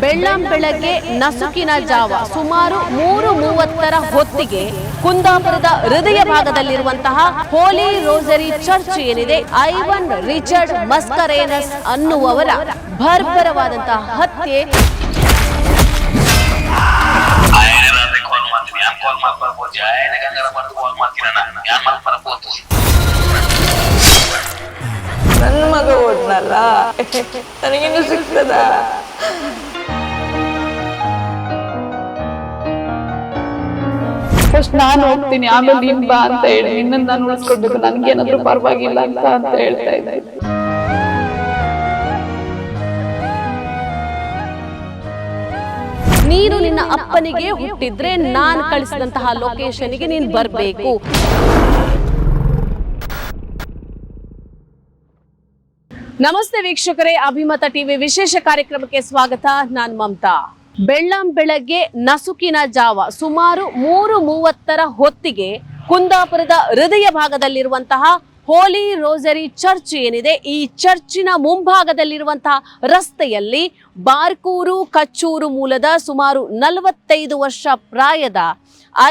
ಬೆಳ್ಳಂಬೆಳಗ್ಗೆ ನಸುಕಿನ ಜಾವ ಸುಮಾರು 3:30 ಹೊತ್ತಿಗೆ ಕುಂದಾಪುರದ ಹೃದಯ ಭಾಗದಲ್ಲಿರುವಂತಹ ಹೋಲಿ ರೋಸರಿ ಚರ್ಚ್ ಏನಿದೆ, ಐವನ್ ರಿಚರ್ಡ್ ಮಸ್ಕರೇನಸ್ ಅನ್ನುವವರ ಭರ್ಬರವಾದಂತಹ ಹತ್ಯೆ. ನನ್ನ ಮಗ ಓದ್ನಲ್ಲ, ನನಗಿನ್ನು ಸಿಗ್ತದ? ಫಸ್ಟ್ ನಾನು ಹೋಗ್ತೀನಿ, ಆಮೇಲೆ ನೀನ್ ಬಾ ಅಂತ ಹೇಳಿ ನಿನ್ನನ್ನು ನಾನು ಉಳಿಸ್ಕೊಡ್ಬೇಕು, ನನ್ಗೇನಾದ್ರೂ ಪರವಾಗಿಲ್ಲ ಅಂತ ಹೇಳ್ತಾ ಇದ್ದೆ. ನೀನು ನಿನ್ನ ಅಪ್ಪನಿಗೆ ಹುಟ್ಟಿದ್ರೆ ನಾನು ಕಳಿಸಿದಂತಹ ಲೊಕೇಶನ್ಗೆ ನೀನು ಬರಬೇಕು. ನಮಸ್ತೆ ವೀಕ್ಷಕರೇ, ಅಭಿಮತ ಟಿವಿ ವಿಶೇಷ ಕಾರ್ಯಕ್ರಮಕ್ಕೆ ಸ್ವಾಗತ. ನಾನು ಮಮತಾ. ಬೆಳ್ಳಂಬೆಳಗ್ಗೆ ನಸುಕಿನ ಜಾವ ಸುಮಾರು 3:30 ಹೊತ್ತಿಗೆ ಕುಂದಾಪುರದ ಹೃದಯ ಭಾಗದಲ್ಲಿರುವಂತಹ ಹೋಲಿ ರೋಸರಿ ಚರ್ಚ್ ಏನಿದೆ, ಈ ಚರ್ಚಿನ ಮುಂಭಾಗದಲ್ಲಿರುವಂತಹ ರಸ್ತೆಯಲ್ಲಿ ಬಾರ್ಕೂರು ಕಚ್ಚೂರು ಮೂಲದ ಸುಮಾರು 45 ವರ್ಷ ಪ್ರಾಯದ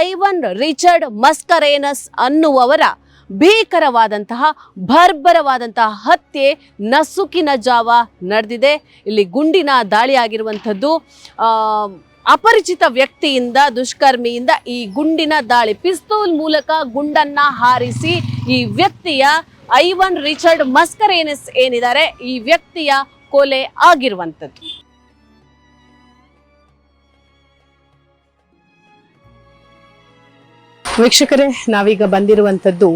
ಐವನ್ ರಿಚರ್ಡ್ ಮಸ್ಕರೇನಸ್ ಅನ್ನುವವರ ಭೀಕರವಾದಂತಹ ಭರ್ಬರವಾದಂತಹ ಹತ್ಯೆ ನಸುಕಿನ ಜಾವ ನಡೆದಿದೆ. ಇಲ್ಲಿ ಗುಂಡಿನ ದಾಳಿ ಆಗಿರುವಂಥದ್ದು. ಅಪರಿಚಿತ ವ್ಯಕ್ತಿಯಿಂದ, ದುಷ್ಕರ್ಮಿಯಿಂದ ಈ ಗುಂಡಿನ ದಾಳಿ, ಪಿಸ್ತೂಲ್ ಮೂಲಕ ಗುಂಡನ್ನ ಹಾರಿಸಿ ಈ ವ್ಯಕ್ತಿಯ ಐವನ್ ರಿಚರ್ಡ್ ಮಸ್ಕರೇನಸ್ ಏನಿದ್ದಾರೆ, ಈ ವ್ಯಕ್ತಿಯ ಕೊಲೆ ಆಗಿರುವಂಥದ್ದು. ವೀಕ್ಷಕರೇ, ನಾವೀಗ ಬಂದಿರುವಂಥದ್ದು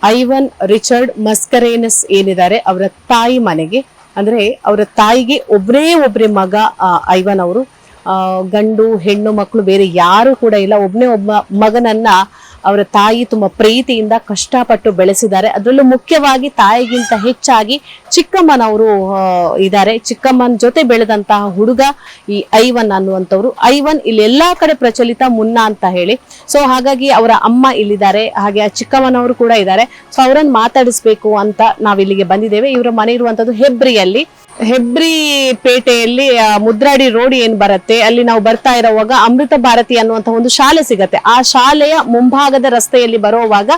ಐವನ್ ರಿಚರ್ಡ್ ಮಸ್ಕರೇನಸ್ ಏನಿದ್ದಾರೆ ಅವರ ತಾಯಿ ಮನೆಗೆ. ಅಂದ್ರೆ ಅವರ ತಾಯಿಗೆ ಒಬ್ಬರೇ ಮಗ ಐವನ್ ಅವರು. ಗಂಡು ಹೆಣ್ಣು ಮಕ್ಕಳು ಬೇರೆ ಯಾರು ಕೂಡ ಇಲ್ಲ. ಒಬ್ಬ ಮಗನನ್ನ ಅವರ ತಾಯಿ ತುಂಬಾ ಪ್ರೀತಿಯಿಂದ ಕಷ್ಟಪಟ್ಟು ಬೆಳೆಸಿದ್ದಾರೆ. ಅದರಲ್ಲೂ ಮುಖ್ಯವಾಗಿ ತಾಯಿಗಿಂತ ಹೆಚ್ಚಾಗಿ ಚಿಕ್ಕಮ್ಮನವರು ಇದ್ದಾರೆ. ಚಿಕ್ಕಮ್ಮನ ಜೊತೆ ಬೆಳೆದಂತಹ ಹುಡುಗ ಈ ಐವನ್ ಅನ್ನುವಂಥವ್ರು. ಐವನ್ ಇಲ್ಲಿ ಎಲ್ಲಾ ಕಡೆ ಪ್ರಚಲಿತ ಮುನ್ನ ಅಂತ ಹೇಳಿ. ಸೊ ಹಾಗಾಗಿ ಅವರ ಅಮ್ಮ ಇಲ್ಲಿದ್ದಾರೆ, ಹಾಗೆ ಆ ಚಿಕ್ಕಮ್ಮನವರು ಕೂಡ ಇದ್ದಾರೆ. ಸೊ ಅವರನ್ನು ಮಾತಾಡಿಸ್ಬೇಕು ಅಂತ ನಾವಿಲ್ಲಿಗೆ ಬಂದಿದ್ದೇವೆ. ಇವರ ಮನೆ ಇರುವಂತದ್ದು ಹೆಬ್ರಿಯಲ್ಲಿ. ಹೆಬ್ರಿ ಪೇಟೆಯಲ್ಲಿ ಮುದ್ರಾಡಿ ರೋಡ್ ಏನ್ ಬರುತ್ತೆ, ಅಲ್ಲಿ ನಾವು ಬರ್ತಾ ಇರೋವಾಗ ಅಮೃತ ಭಾರತಿ ಅನ್ನುವಂತ ಒಂದು ಶಾಲೆ ಸಿಗತ್ತೆ. ಆ ಶಾಲೆಯ ಮುಂಭಾಗದ ರಸ್ತೆಯಲ್ಲಿ ಬರುವಾಗ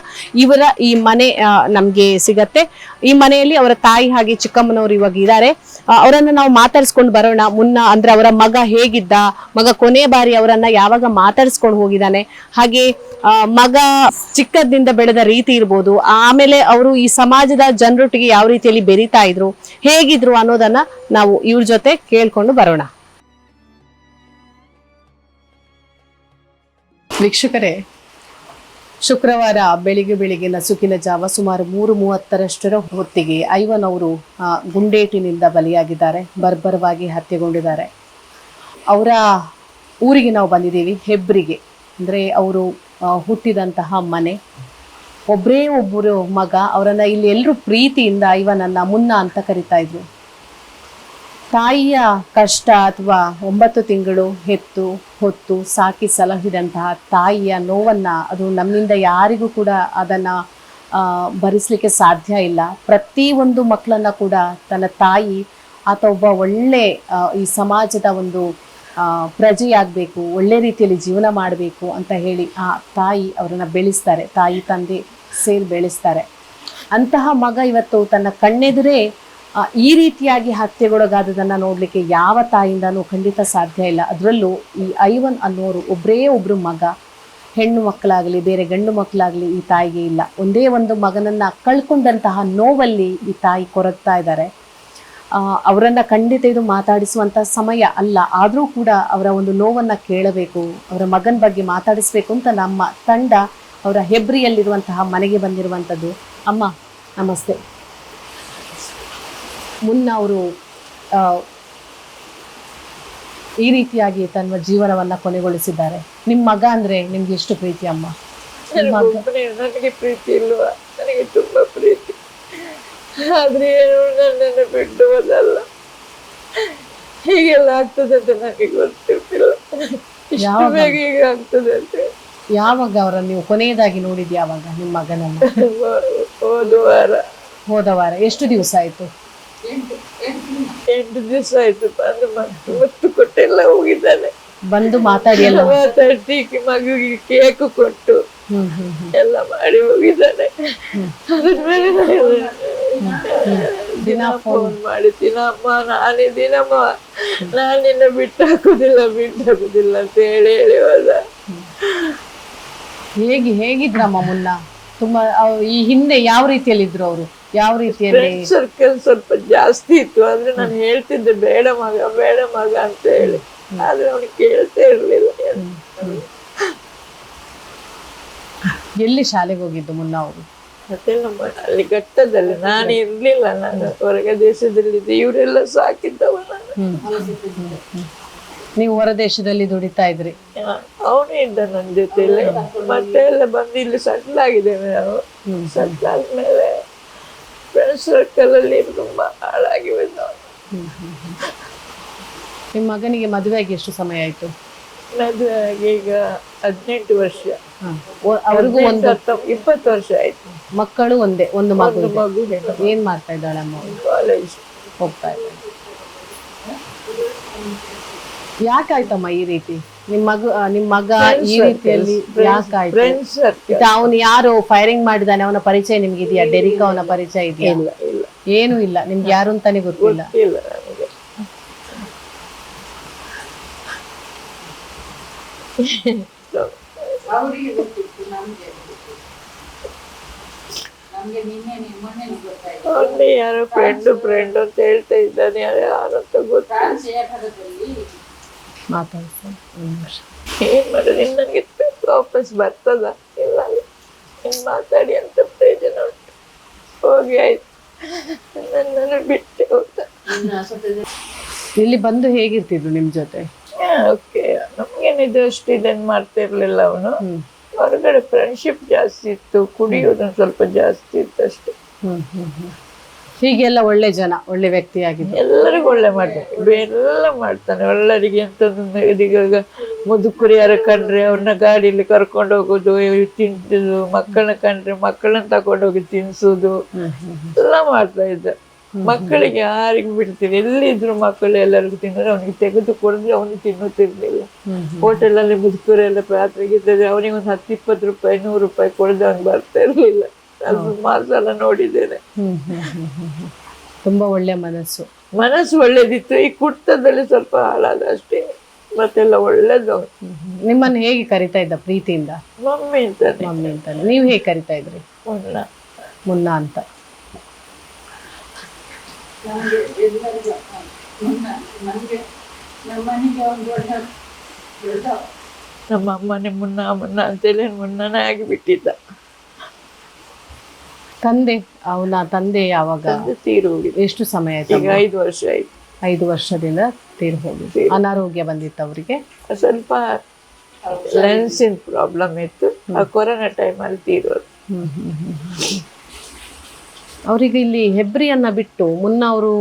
ಇವರ ಈ ಮನೆ ನಮ್ಗೆ ಸಿಗತ್ತೆ. ಈ ಮನೆಯಲ್ಲಿ ಅವರ ತಾಯಿ ಹಾಗೆ ಚಿಕ್ಕಮ್ಮನವರು ಇವಾಗ ಇದ್ದಾರೆ. ಅವರನ್ನ ನಾವು ಮಾತಾಡಿಸ್ಕೊಂಡು ಬರೋಣ. ಮುನ್ನ ಅಂದ್ರೆ ಅವರ ಮಗ ಹೇಗಿದ್ದ, ಮಗ ಕೊನೆ ಬಾರಿ ಅವರನ್ನ ಯಾವಾಗ ಮಾತಾಡಿಸ್ಕೊಂಡು ಹೋಗಿದ್ದಾನೆ, ಹಾಗೆ ಮಗ ಚಿಕ್ಕದಿಂದ ಬೆಳೆದ ರೀತಿ ಇರ್ಬೋದು, ಆಮೇಲೆ ಅವರು ಈ ಸಮಾಜದ ಜನರೊಟ್ಟಿಗೆ ಯಾವ ರೀತಿಯಲ್ಲಿ ಬೆರೀತಾ ಇದ್ರು, ಹೇಗಿದ್ರು ಅನ್ನೋದನ್ನ ನಾವು ಇವ್ರ ಜೊತೆ ಕೇಳ್ಕೊಂಡು ಬರೋಣ. ವೀಕ್ಷಕರೇ, ಶುಕ್ರವಾರ ಬೆಳಿಗ್ಗೆ ನಸುಕಿನ ಜಾವ ಸುಮಾರು 3:30 ಹೊತ್ತಿಗೆ ಐವನ್ ಅವರು ಗುಂಡೇಟಿನಿಂದ ಬಲಿಯಾಗಿದ್ದಾರೆ, ಬರ್ಬರವಾಗಿ ಹತ್ಯೆಗೊಂಡಿದ್ದಾರೆ. ಅವರ ಊರಿಗೆ ನಾವು ಬಂದಿದ್ದೀವಿ, ಹೆಬ್ರಿಗೆ. ಅಂದರೆ ಅವರು ಹುಟ್ಟಿದಂತಹ ಮನೆ. ಒಬ್ಬರು ಮಗ. ಅವರನ್ನ ಇಲ್ಲಿ ಎಲ್ಲರೂ ಪ್ರೀತಿಯಿಂದ ಐವನನ್ನ ಮುನ್ನ ಅಂತ ಕರಿತಾ ಇದ್ರು. ತಾಯಿಯ ಕಷ್ಟ ಅಥವಾ 9 ತಿಂಗಳು ಹೆತ್ತು ಹೊತ್ತು ಸಾಕಿ ಸಲಹಿದಂತಹ ತಾಯಿಯ ನೋವನ್ನ ಅದು ನಮ್ಮಿಂದ ಯಾರಿಗೂ ಕೂಡ ಅದನ್ನ ಭರಿಸಲಿಕ್ಕೆ ಸಾಧ್ಯ ಇಲ್ಲ. ಪ್ರತಿಯೊಂದು ಮಕ್ಕಳನ್ನ ಕೂಡ ತನ್ನ ತಾಯಿ ಆತ ಒಬ್ಬ ಒಳ್ಳೆ ಈ ಸಮಾಜದ ಒಂದು ಪ್ರಜೆಯಾಗಬೇಕು, ಒಳ್ಳೆ ರೀತಿಯಲ್ಲಿ ಜೀವನ ಮಾಡಬೇಕು ಅಂತ ಹೇಳಿ ಆ ತಾಯಿ ಅವರನ್ನ ಬೆಳೆಸ್ತಾರೆ. ತಾಯಿ ತಂದೆ ಸೇರಿ ಬೆಳೆಸ್ತಾರೆ. ಅಂತಹ ಮಗ ಇವತ್ತು ತನ್ನ ಕಣ್ಣೆದುರೇ ಈ ರೀತಿಯಾಗಿ ಹತ್ಯೆಗೊಳಗಾದದನ್ನ ನೋಡ್ಲಿಕ್ಕೆ ಯಾವ ತಾಯಿಯಿಂದನೂ ಖಂಡಿತ ಸಾಧ್ಯ ಇಲ್ಲ. ಅದರಲ್ಲೂ ಈ ಐವನ್ ಅನ್ನೋರು ಒಬ್ಬರು ಮಗ. ಹೆಣ್ಣು ಮಕ್ಕಳಾಗಲಿ ಬೇರೆ ಗಂಡು ಮಕ್ಕಳಾಗಲಿ ಈ ತಾಯಿಗೆ ಇಲ್ಲ. ಒಂದೇ ಒಂದು ಮಗನನ್ನ ಕಳ್ಕೊಂಡಂತಹ ನೋವಲ್ಲಿ ಈ ತಾಯಿ ಕೊರಗ್ತಾ ಇದ್ದಾರೆ. ಅವರನ್ನ ಖಂಡಿತ ಇದು ಮಾತಾಡಿಸುವಂತ ಸಮಯ ಅಲ್ಲ. ಆದರೂ ಕೂಡ ಅವರ ಒಂದು ನೋವನ್ನ ಕೇಳಬೇಕು, ಅವರ ಮಗನ ಬಗ್ಗೆ ಮಾತಾಡಿಸ್ಬೇಕು ಅಂತ ನಮ್ಮ ತಂಡ ಅವರ ಹೆಬ್ರಿಯಲ್ಲಿರುವಂತಹ ಮನೆಗೆ ಬಂದಿರುವಂಥದ್ದು. ಅಮ್ಮ ನಮಸ್ತೆ. ಮುನ್ನ ಅವರು ಈ ರೀತಿಯಾಗಿ ತನ್ನ ಜೀವನವನ್ನ ಕೊನೆಗೊಳಿಸಿದ್ದಾರೆ. ನಿಮ್ಮ ಮಗ ಅಂದ್ರೆ ನಿಮ್ಗೆ ಎಷ್ಟು ಪ್ರೀತಿ ಅಮ್ಮ? ನನಗೆ ಪ್ರೀತಿ ಇಲ್ವಾ? ನನಗೆ ತುಂಬಾ ಪ್ರೀತಿ. ಆದ್ರೆ ನನ್ನನ್ನು ಬಿಟ್ಟು ಹೋದಲ್ಲ. ಹೀಗೆಲ್ಲ ಆಗ್ತದೆ ಅಂತ ನನಗೆ ಗೊತ್ತಿರ್ತಿಲ್ಲ. ಇಷ್ಟು ಬೇಗ ಹೀಗೆ ಆಗ್ತದೆ ಅಂತ. ಯಾವಾಗ ಅವರನ್ನು ನೀವು ಕೊನೆಯದಾಗಿ ನೋಡಿದ್ ಯಾವಾಗ ನಿಮ್ಮ ಮಗನನ್ನ? ಹೋದ ವಾರ. ಎಷ್ಟು ದಿವಸ ಆಯ್ತು? 8 ದಿವಸ ಆಯ್ತು ಬಂದು ಮತ್ತು ಕೊಟ್ಟೆಲ್ಲ ಹೋಗಿದ್ದಾನೆ. ಬಂದು ಮಾತಾಡಿ ಎಲ್ಲ ಮಾತಾಡಿ ಮಗುವಿಗೆ ಕೇಕ್ ಕೊಟ್ಟು ಎಲ್ಲ ಮಾಡಿ ಹೋಗಿದ್ದಾನೆ. ಅದ್ರ ಮೇಲೆ ದಿನ ಫೋನ್ ಮಾಡಿ ದಿನಮ್ಮ ದಿನಮ್ಮ ನಾನು ನಿನ್ನ ಬಿಟ್ಟು ಹಾಕುದಿಲ್ಲ ಅಂತ ಹೇಳಿ ಹೋದ. ಹೇಗಿದ್ರಮ್ಮ ಮುನ್ನ? ತುಂಬಾ ಈ ಹಿಂದೆ ಯಾವ ರೀತಿಯಲ್ಲಿ ಇದ್ರು ಅವರು? ಯಾವ ರೀತಿಯಲ್ಲಿ? ಸರ್ಕಲ್ ಸ್ವಲ್ಪ ಜಾಸ್ತಿ ಇತ್ತು. ಆದ್ರೆ ನಾನು ಹೇಳ್ತಿದ್ದೆ ಬೇಡ ಮಗ ಅಂತ ಹೇಳಿ. ಆದ್ರೆ ಅವನಿಗೆ ಕೇಳ್ತಾ ಇರ್ಲಿಲ್ಲ. ಎಲ್ಲಿ ಶಾಲೆಗೆ ಹೋಗಿದ್ದು ಮುನ್ನ ಅವರು? ಮತ್ತೆ ನಮ್ಮ ಅಲ್ಲಿ ಘಟ್ಟದಲ್ಲಿ ನಾನು ಇರ್ಲಿಲ್ಲ, ನಾನು ಹೊರಗೆ ದೇಶದಲ್ಲಿದ್ದೆ. ಇವರೆಲ್ಲ ಸಾಕಿದ್ದವ ನಾನು. ನೀವು ಹೊರ ದೇಶದಲ್ಲಿ ದುಡಿತಾ ಇದ್ರಿ? ಅವನೇ ಇದ್ದ ನನ್ನ ಜೊತೆಲಿ. ಮತ್ತೆ ಎಲ್ಲ ಬಂದು ಇಲ್ಲಿ ಸೆಟ್ಲ್ ಆಗಿದ್ದೇವೆ ನಾವು. ಸೆಟ್ಲ್ ಆದ್ಮೇಲೆ ಫ್ರೆಂಡ್ಸ್ ಸರ್ಕಲ್ ಅಲ್ಲಿ ತುಂಬಾ ಹಾಳಾಗಿವೆ ನಾವು. ನಿಮ್ಮ ಮಗನಿಗೆ ಮದುವೆಯಾಗಿ ಎಷ್ಟು ಸಮಯ ಆಯ್ತು? ಮದುವೆ ಆಗಿ ಈಗ 18 ವರ್ಷ. ಅವ್ರಿಗೂ 20 ವರ್ಷ ಆಯ್ತು. ಮಕ್ಕಳು ಒಂದು ಮಗು. ಮಗು ಏನ್ ಮಾಡ್ತಾ ಇದ್ದಾಳೆ ಅಮ್ಮ? ಕಾಲೇಜ್ ಹೋಗ್ತಾ ಇದ್ದಾಳೆ. ಯಾಕಾಯ್ತಮ್ಮ ಈ ರೀತಿ? ನಿಮ್ ಮಗ ಈ ರೀತಿಯಲ್ಲಿ ಯಾಕಾಯ್ತು? ಅವನು ಯಾರು ಫೈರಿಂಗ್ ಮಾಡಿದಾನೆ, ಅವನ ಪರಿಚಯ ನಿಮ್ಗೆ ಇದೆಯಾ? ಡೆರಿಕ್ ಅವನ ಪರಿಚಯ ಇದೆಯಾ? ಏನು ಇಲ್ಲ, ನಿಮ್ಗೆ ಯಾರು ಅಂತಾನೆ ಗೊತ್ತಿಲ್ಲ. ಅವನ್ನೇ ಯಾರೋ ಫ್ರೆಂಡ್ ಅಂತ ಹೇಳ್ತಾ ಇದ್ದಾನೆ. ಯಾರಂತ ಏನ್ ಮಾಡೋದು? ಇನ್ನು ನನಗೆ ವಾಪಸ್ ಬರ್ತದ ಇಲ್ಲ ಇನ್ ಮಾತಾಡಿ ಅಂತ ಪ್ರಯೋಜನ ಉಂಟು. ಹೋಗಿ ಆಯ್ತು, ನನ್ನನ್ನು ಬಿಟ್ಟು ಹೋಗ್ತಾ. ಇಲ್ಲಿ ಬಂದು ಹೇಗಿರ್ತಿದ್ರು ನಿಮ್ ಜೊತೆ? ಓಕೆ, ನಮ್ಗೇನಿದು ಅಷ್ಟು ಇದನ್ನ ಮಾಡ್ತಾ ಇರ್ಲಿಲ್ಲ. ಅವನು ಹೊರಗಡೆ ಫ್ರೆಂಡ್ಶಿಪ್ ಜಾಸ್ತಿ ಇತ್ತು, ಕುಡಿಯೋದು ಸ್ವಲ್ಪ ಜಾಸ್ತಿ ಇತ್ತು ಅಷ್ಟೇ. ಹೀಗೆಲ್ಲ ಒಳ್ಳೆ ಜನ, ಒಳ್ಳೆ ವ್ಯಕ್ತಿ ಆಗಿದೆ. ಎಲ್ಲರಿಗೂ ಒಳ್ಳೆ ಮಾಡ್ತಾನೆ, ಎಲ್ಲ ಮಾಡ್ತಾನೆ ಒಳ್ಳರಿಗೆ. ಅಂತ ಇದೀಗ ಮುದುಕರು ಯಾರ ಕಂಡ್ರೆ ಅವ್ರನ್ನ ಗಾಡಿಯಲ್ಲಿ ಕರ್ಕೊಂಡು ಹೋಗೋದು, ತಿನ್ಸುದು, ಮಕ್ಕಳನ್ನ ಕಂಡ್ರೆ ಮಕ್ಕಳನ್ನ ತಗೊಂಡೋಗಿ ತಿನ್ಸುದು ಎಲ್ಲ ಮಾಡ್ತಾ ಇದ್ದ. ಮಕ್ಕಳಿಗೆ ಯಾರಿಗೂ ಬಿಡ್ತೀನಿ, ಎಲ್ಲಿದ್ರು ಮಕ್ಕಳು ಎಲ್ಲರಿಗೂ ತಿನ್ನೋದು. ಅವನಿಗೆ ತೆಗೆದು ಕೊಡಿದ್ರೆ ಅವನು ತಿನ್ನುತ್ತಿರ್ಲಿಲ್ಲ. ಹೋಟೆಲಲ್ಲಿ ಮುದುಕರೆಲ್ಲ ರಾತ್ರಿಗೆ ಇದ್ದರೆ ಅವನಿಗೆ ಒಂದು 10-20 ರೂಪಾಯಿ 100 ರೂಪಾಯಿ ಕೊಡದೆ ಅವ್ನಿಗೆ ಬರ್ತಾ ಇರ್ಲಿಲ್ಲ. ನಾನು ಮಾಸೆಲ್ಲ ನೋಡಿದ್ದೇನೆ. ತುಂಬಾ ಒಳ್ಳೆ ಮನಸ್ಸು ಒಳ್ಳೇದಿತ್ತು. ಈ ಕುರ್ತದಲ್ಲಿ ಸ್ವಲ್ಪ ಹಾಳಾದ ಅಷ್ಟೇ, ಮತ್ತೆಲ್ಲ ಒಳ್ಳೇದು. ನಿಮ್ಮನ್ನ ಹೇಗೆ ಕರಿತಾ ಇದ್ದ ಪ್ರೀತಿಯಿಂದ? ಮಮ್ಮಿ ಅಂತಾನೆ. ನೀವು ಹೇಗೆ ಕರಿತಾ ಇದ್ರಿ? ಮುನ್ನ ಅಂತ. ನಮ್ಮ ಅಮ್ಮನೇ ಮುನ್ನ ಅಂತೇಳಿ ಮುನ್ನನೇ ಆಗಿಬಿಟ್ಟಿದ್ದ. ಅವನ ತಂದೆ ಯಾವಾಗ ತೀರು ಹೋಗಿದೆ? ಎಷ್ಟು ಸಮಯ ಆಯ್ತು? ಈಗ 5 ವರ್ಷ ಆಯ್ತು. 5 ವರ್ಷದಿಂದ ತೀರು ಹೋಗಿದೆ. ಅನಾರೋಗ್ಯ ಬಂದಿತ್ತು ಅವರಿಗೆ? ಸ್ವಲ್ಪ ಲೆನ್ಸಿನ ಪ್ರಾಬ್ಲಮ್ ಇತ್ತು. ಆ ಕೊರೋನಾ ಟೈಮಲ್ಲಿ ತೀರೋದು. ಅವ್ರಿಗೆ ಇಲ್ಲಿ ಹೆಬ್ರಿಯನ್ನ ಬಿಟ್ಟು ಮುನ್ನ ಅವರು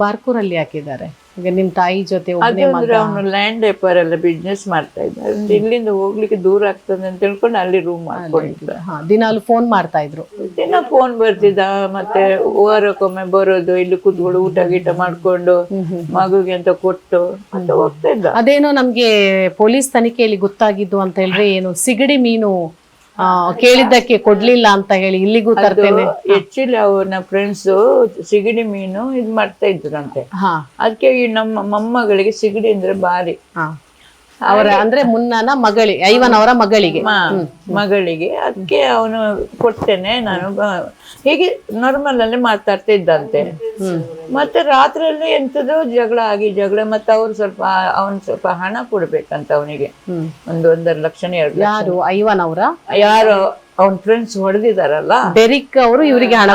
ಬಾರ್ಕೂರಲ್ಲಿ ಹಾಕಿದ್ದಾರೆ. ಈಗ ನಿಮ್ ತಾಯಿ ಜೊತೆ ಅವನು ಲ್ಯಾಂಡ್ ಪೇಪರ್ ಎಲ್ಲ ಬಿಸ್ನೆಸ್ ಮಾಡ್ತಾ ಇದ್ದ. ಇಲ್ಲಿಂದ ಹೋಗ್ಲಿಕ್ಕೆ ದೂರ ಆಗ್ತದೆ ಅಂತ ಹೇಳ್ಕೊಂಡು ಅಲ್ಲಿ ರೂಮ್ ಮಾಡ್ಕೊಂಡಿದ್ದ. ದಿನಾಲು ಫೋನ್ ಮಾಡ್ತಾ ಇದ್ರು. ದಿನ ಫೋನ್ ಬರ್ತಿದ್ದ. ಮತ್ತೆ ವಾರಕ್ಕೊಮ್ಮೆ ಬರೋದು, ಇಲ್ಲಿ ಕೂತ್ಕೊಂಡು ಊಟ ಗೀಟ ಮಾಡ್ಕೊಂಡು ಮಗುಗೆ ಅಂತ ಕೊಟ್ಟು ಅಂತ ಹೋಗ್ತಾ ಇದ್ದ. ಅದೇನೋ ನಮ್ಗೆ ಪೊಲೀಸ್ ತನಿಖೆಯಲ್ಲಿ ಗೊತ್ತಾಗಿದ್ದು ಅಂತ ಹೇಳಿದ್ರೆ, ಏನು ಸಿಗಡಿ ಮೀನು ಕೇಳಿದ್ದಕ್ಕೆ ಕೊಡ್ಲಿಲ್ಲ ಅಂತ ಹೇಳಿ ಇಲ್ಲಿಗೂ ತರ್ತೇನೆ. ಆಕ್ಚುಲಿ ಅವ್ರನ್ನ ಫ್ರೆಂಡ್ಸ್ ಸಿಗಡಿ ಮೀನು ಇದ್ ಮಾಡ್ತಾ ಇದ್ರಂತೆ. ಅದಕ್ಕೆ ಈ ನಮ್ಮ ಮೊಮ್ಮಗಳಿಗೆ ಸಿಗಡಿ ಅಂದ್ರೆ ಭಾರಿ. ಅವರ ಅಂದ್ರೆ ಮುನ್ನನ ಐವನ್ ಅವರ ಮಗಳಿಗೆ ಅದಕ್ಕೆ ಅವನು ಕೊಡ್ತೇನೆ ನಾನು ಹೀಗೆ ನಾರ್ಮಲ್ ಅಲ್ಲಿ ಮಾತಾಡ್ತಾ ಇದ್ದಂತೆ. ಮತ್ತೆ ರಾತ್ರಿಯಲ್ಲಿ ಎಂತದೋ ಜಗಳ ಮತ್ತೆ ಅವ್ರು ಸ್ವಲ್ಪ ಹಣ ಕೊಡ್ಬೇಕಂತ ಅವನಿಗೆ. 1.5 ಲಕ್ಷ 2 ಲಕ್ಷ. ಯಾರು? ಐವನ್ ಅವರ? ಯಾರು ಅವನ್ ಫ್ರೆಂಡ್ಸ್ ಹೊಡೆದಿದಾರಲ್ಲ, ಡೆರಿಕ್ ಅವರು ಇವರಿಗೆ ಹಣ